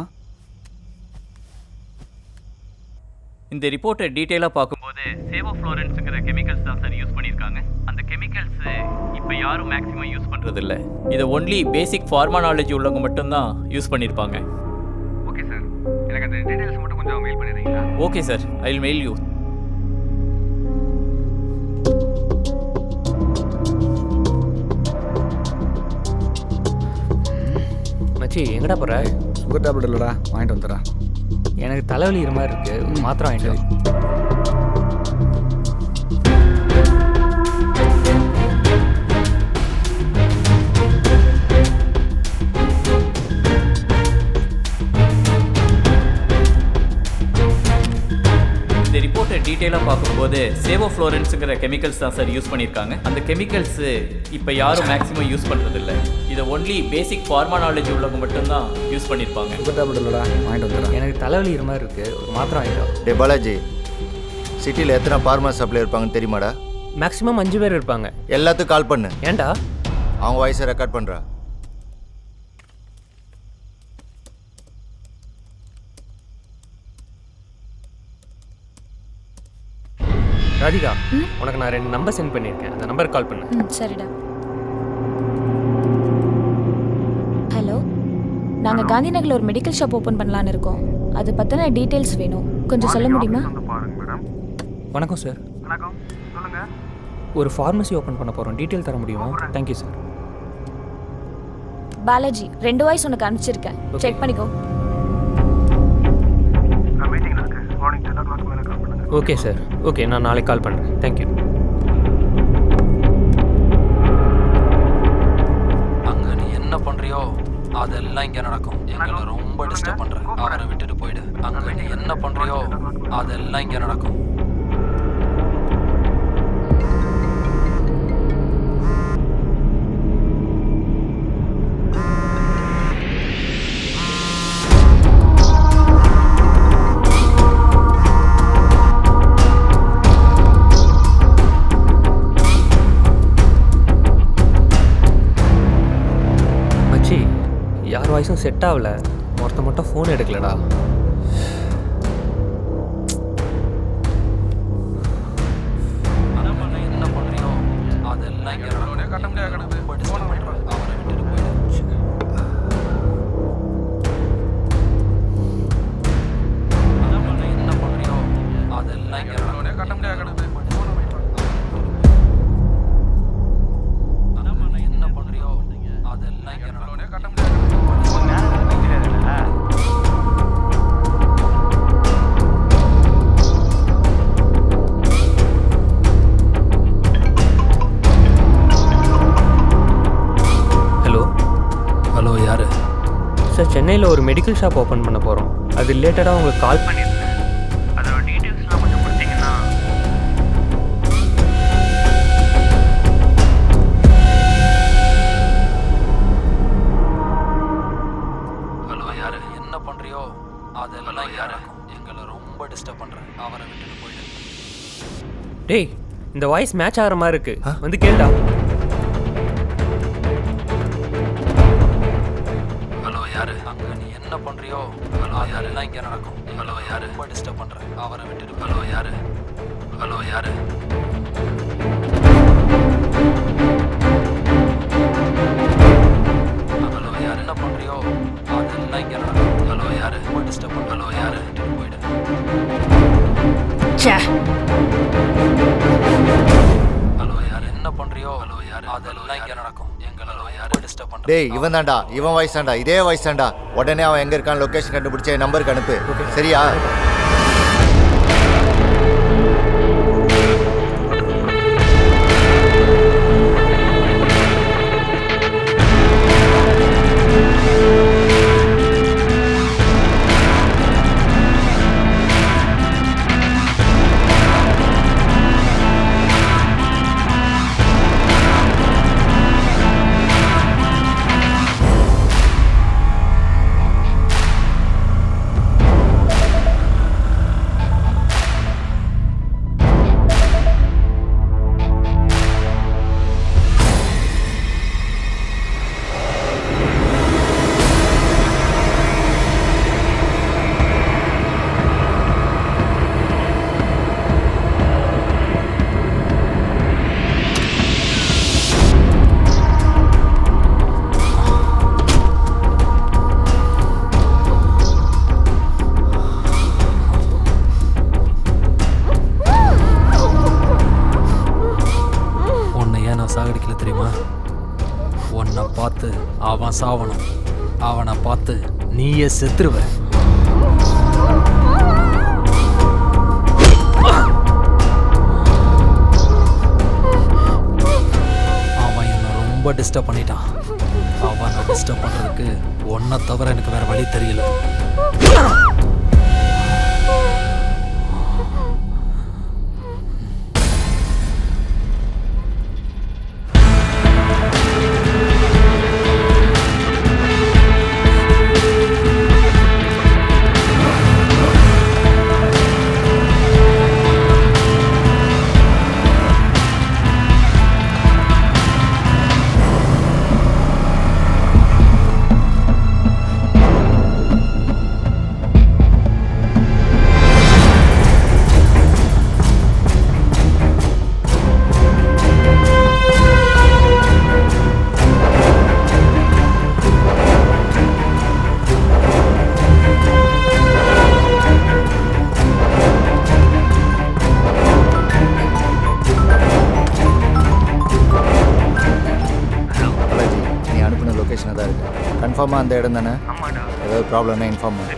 இந்த ரிப்போர்ட்டை டீட்டெயிலாக பார்க்கும்போது சேவோஃப்ளோரன்ஸுங்கிற கெமிக்கல்ஸ் தான் சார் யூஸ் பண்ணியிருக்காங்க. அந்த கெமிக்கல்ஸ் இப்போ யாரும் மேக்ஸிமம் யூஸ் பண்ணுறதில்ல. இதை ஒன்லி பேசிக் ஃபார்மா நாலேஜ் உள்ளவங்க மட்டும்தான் யூஸ் பண்ணியிருப்பாங்க. ஓகே சார், எனக்கு அந்த டீட்டெயில்ஸ் மட்டும் கொஞ்சம் மெயில் பண்ணிடுறீங்களா? Okay sir, I will mail you. மச்சி எங்கடா போகிற? சுகர் டேப்லெட் இல்லைடா, வாங்கிட்டு வந்துடுறேன். எனக்கு தலைவலிக்கிற மாதிரி இருக்குது, ஒரு மாத்திரை வாங்கிட்டு வா. இந்த ரிப்போர்ட்டை டீட்டெயிலாக பார்க்கும்போது சேவோஃப்ளோரன்ஸுங்கிற கெமிக்கல்ஸ் தான் சார் யூஸ் பண்ணியிருக்காங்க. அந்த கெமிக்கல்ஸ் இப்போ யாரும் மேக்ஸிமம் யூஸ் பண்ணுறதில்ல. இதை ஒன்லி பேசிக் ஃபார்மா நாலேஜ் உள்ளவங்க மட்டும்தான் யூஸ் பண்ணியிருப்பாங்க. சுகர் டேப்லெட் இல்லைடா, வாங்கிட்டு வந்துடுறேன். எனக்கு தலைவலிக்கிற மாதிரி இருக்குது, ஒரு மாத்திரை வாங்கிட்டு வா. டே பாலாஜி, சிட்டியில் எத்தனை ஃபார்மா சப்ளை இருப்பாங்கன்னு தெரியுமாடா? மேக்ஸிமம் 5 பேர் இருப்பாங்க. எல்லாத்துக்கும் கால் பண்ணு. ஏன்டா? அவங்க வாய்ஸை ரெக்கார்ட் பண்ணுறா. ராதிகா, உனக்கு நான் 2 நம்பர் சென்ட் பண்ணியிருக்கேன், அந்த நம்பருக்கு கால் பண்ணு. சரிடா. ஹலோ, நாங்கள் காந்தி நகரில் ஒரு மெடிக்கல் ஷாப் ஓப்பன் பண்ணலான்னு இருக்கோம். அது பற்றின டீட்டெயில்ஸ் வேணும், கொஞ்சம் சொல்ல முடியுமா? வணக்கம் சார். வணக்கம், சொல்லுங்கள். ஒரு ஃபார்மசி ஓப்பன் பண்ண போகிறோம், டீட்டெயில் தர முடியுமா? Thank you sir. பாலாஜி, 2 வாய்ஸ் உனக்கு அனுப்பிச்சிருக்கேன், செக் பண்ணிக்கோ. நான் மீட்டிங்கில் இருக்கேன், மார்னிங் 10 o'clock மேலே கால் பண்ணுங்கள். ஓகே சார், ஓகே, நான் நாளைக்கு கால் பண்ணுறேன். தேங்க்யூ. அங்கே நீ என்ன பண்ணுறியோ அதெல்லாம் இங்கே நடக்கும். எங்களை ரொம்ப டிஸ்டர்ப் பண்ணுற, அவரை விட்டுட்டு போயிடு. அங்கே நீ என்ன பண்ணுறியோ அதெல்லாம் இங்கே நடக்கும். யார் வாய்ஸும் செட் ஆகல, ஒருத்த மட்டும் ஃபோன் எடுக்கலடா. என்ன பண்ணுறியோ அதெல்லாம் இங்கே கட்ட முடியாது கிடக்குது. அவரை விட்டுட்டு போயிடு. என்ன பண்ணுறியோ அதெல்லாம் இங்கே கட்ட முடியாது கிடக்குது. என்ன பண்ணுறியோ அதெல்லாம் இங்கே கட்ட முடியாது. ஹலோ ஹலோ, யார் சார்? சென்னை சென்னையில் ஒரு மெடிக்கல் ஷாப் ஓப்பன் பண்ண போகிறோம். அது ரிலேட்டடாக உங்களுக்கு கால் பண்ணியிருந்தேன். அதோட டீட்டெயில்ஸ்லாம் கொஞ்சம் கொடுத்தீங்கன்னா. ஹலோ யார் என்ன பண்ணுறியோ அதெல்லாம் யாருக்கும் எங்களை ரொம்ப டிஸ்டர்ப் பண்ணுறேன். அவரை விட்டுட்டு போயிடு. டேய், இந்த வாய்ஸ் மேட்ச் ஆகிற மாதிரி இருக்கு. வந்து கேளுடா. ஹலோ யார் அங்கே நீ என்ன பண்ணுறியோ ஹலோ யாரெல்லாம் இங்கே நடக்கும். ஹலோ யார் ரொம்ப டிஸ்டர்ப் பண்ணுறேன். அவரை விட்டுட்டு. ஹலோ யார் ஹலோ யார் ஹலோ யார் என்ன பண்ணுறியோ அதெல்லாம் இங்கே நடக்கும். ஹலோ யார் ரொம்ப டிஸ்டர்ப் பண்ண. ஹலோ யார் விட்டுட்டு போயிடு. ஹலோ யார் என்ன பண்ணுறியோ ஹலோ யார் அதெல்லாம் இங்கே நடக்கும். எங்களை யார் டிஸ்டர்ப் பண்ணுறேன். டேய் இவன் தான்டா, இவன் வாய்ஸ் தான்டா, இதே வாய்ஸ் தான்டா. உடனே அவன் எங்கே இருக்கான் லொக்கேஷன் கண்டுபிடிச்ச என் நம்பருக்கு அனுப்பு. சரியா? சாகடிக்கல தெரியுமா? உன்னை பார்த்து அவன் சாவணும், அவனை பார்த்து நீயே செத்துருவ. அவன் என்னை ரொம்ப டிஸ்டர்ப் பண்ணிட்டான். அவனை டிஸ்டர்ப் பண்ணுறதுக்கு ஒன்றை தவிர எனக்கு வேற வழி தெரியல. கன்ஃபார்மாக அந்த இடம் தானே? ஏதாவது ப்ராப்ளம்னா இன்ஃபார்ம் பண்ணு.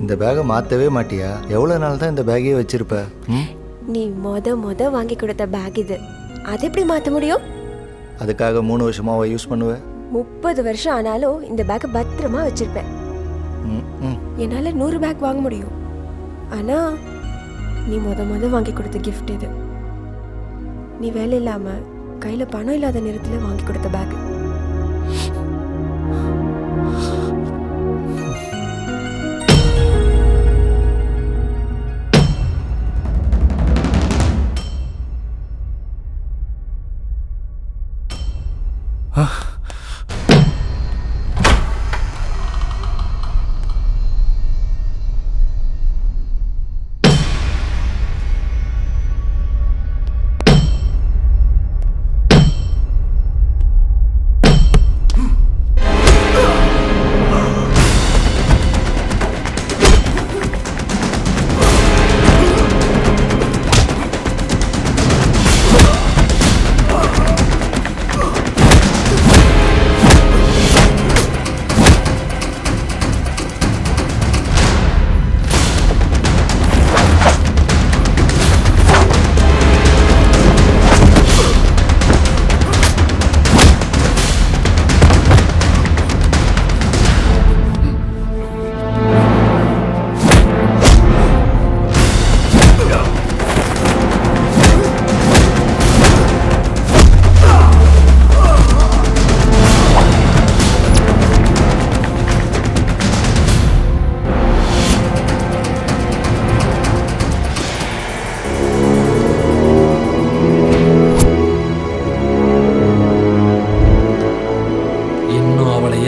இந்த பேகை மாற்றவே மாட்டியா? எவ்வளோ நாள் தான் இந்த பேக்கையே வச்சிருப்ப? நீ மொத வாங்கி கொடுத்த பேக் இது, அது எப்படி மாற்ற முடியும்? அதுக்காக 3 வருஷமாக யூஸ் பண்ணுவேன். 30 வருஷம் ஆனாலும் இந்த பேக்கை பத்திரமா வச்சிருப்பேன். என்னால் 100 பேக் வாங்க முடியும். ஆனால் நீ மொத வாங்கி கொடுத்த கிஃப்ட் இது. நீ வேலை இல்லாமல் கையில் பணம் இல்லாத நேரத்தில் வாங்கி கொடுத்த பேக்.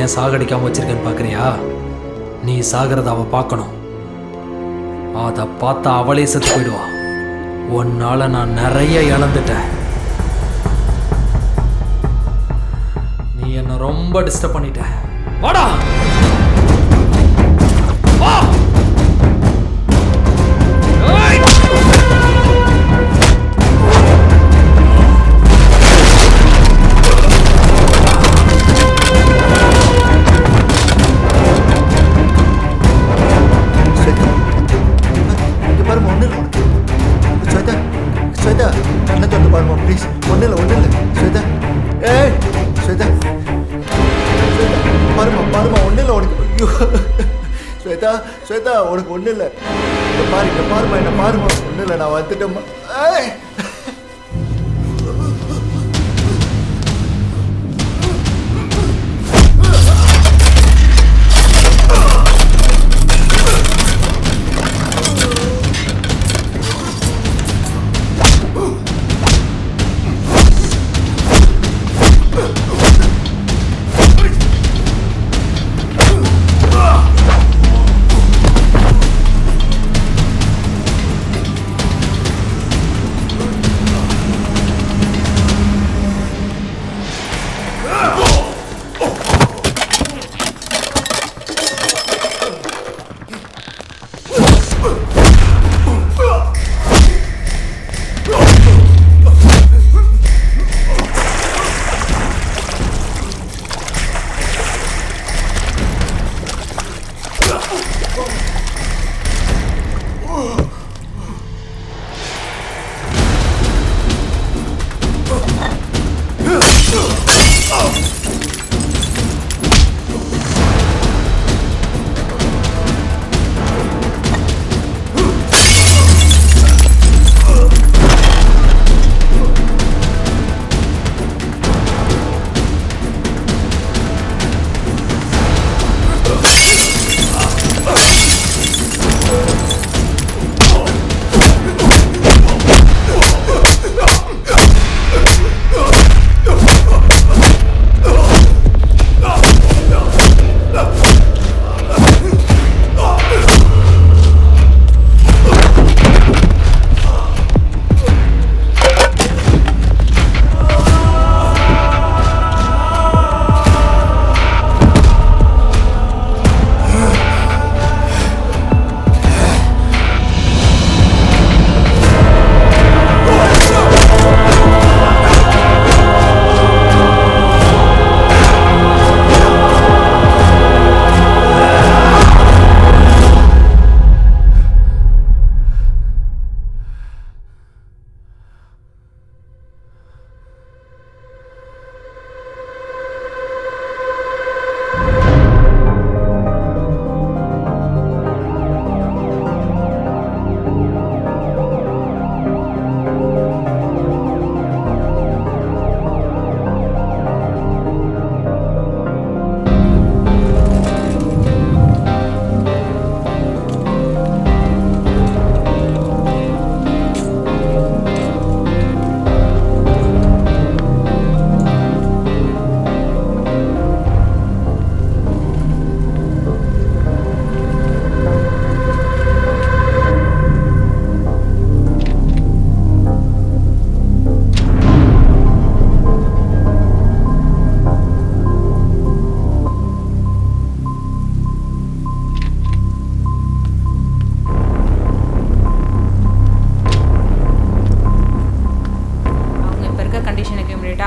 ஏன் சாகடிக்காம வச்சிருக்கேன்னு பார்க்குறியா? நீ சாகிறத அவள் பார்க்கணும். அதை பார்த்தா அவளே செத்து போயிடுவா. உன்னால நான் நிறைய இழந்துட்டேன். நீ என்னை ரொம்ப டிஸ்டர்ப் பண்ணிட்ட. வாடா வா. ஸ்வேதா, உனக்கு ஒன்றும் இல்லை. பாருமா, என்ன பாருமா, ஒன்றும் இல்லை, நான் வந்துட்டேம்மா.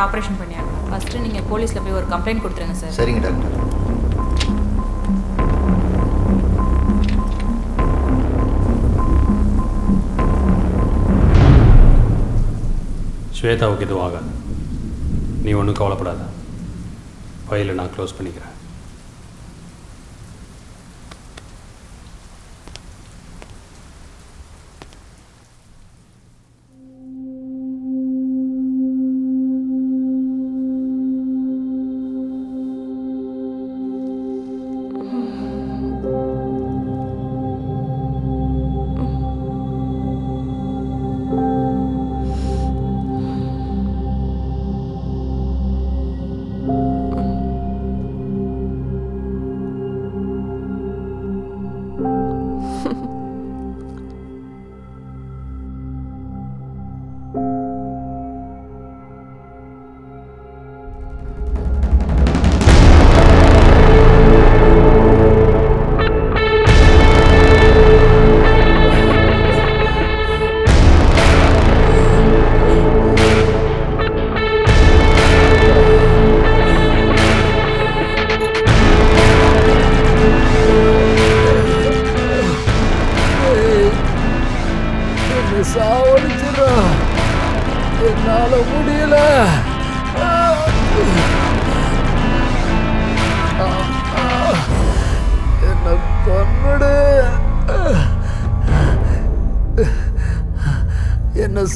ஆப்ரேஷன் பண்ணியாங்க. ஃபஸ்ட்டு நீங்கள் போலீஸில் போய் ஒரு கம்ப்ளைண்ட் கொடுத்துருங்க சார். சரிங்க டாக்டர். ஸ்வேதாவுக்கு எதுவும் ஆகாது, நீ ஒன்றும் கவலைப்படாத. ஃபைலை நான் க்ளோஸ் பண்ணிக்கிறேன்.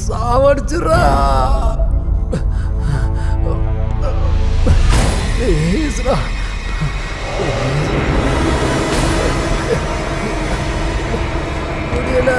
சாவடிச்சுரா ப்ளீஸ்ரா முடியல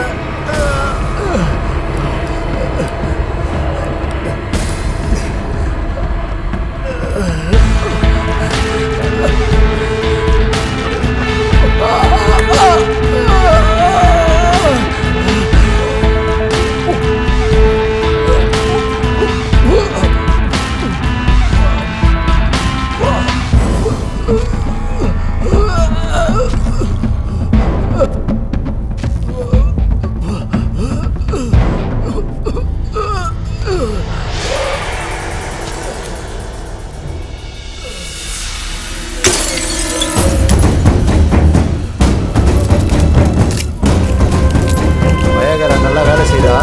வயகரா நல்லா வேலை செய்தா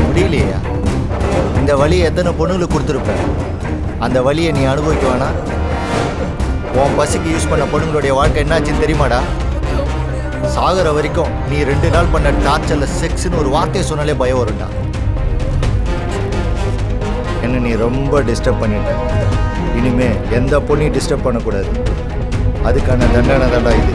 முடியலையா? இந்த வழியை எத்தனை பொண்ணுங்களுக்கு கொடுத்துருப்ப? அந்த வழியை நீ அனுபவிக்க வேணாம். உன் பசிக்கு யூஸ் பண்ண பொண்ணுங்களுடைய வாழ்க்கை என்னாச்சுன்னு தெரியுமாடா? சாகிற வரைக்கும் நீ 2 நாள் பண்ண டார்ச்சர்ல செக்ஸ்னு ஒரு வார்த்தையை சொன்னாலே பயம் வரும்டா. என்ன நீ ரொம்ப டிஸ்டர்ப் பண்ணிட்ட. இனிமே எந்த பொண்ணையும் டிஸ்டர்ப் பண்ணக்கூடாது. அதுக்கான தண்டனை தான்டா இது.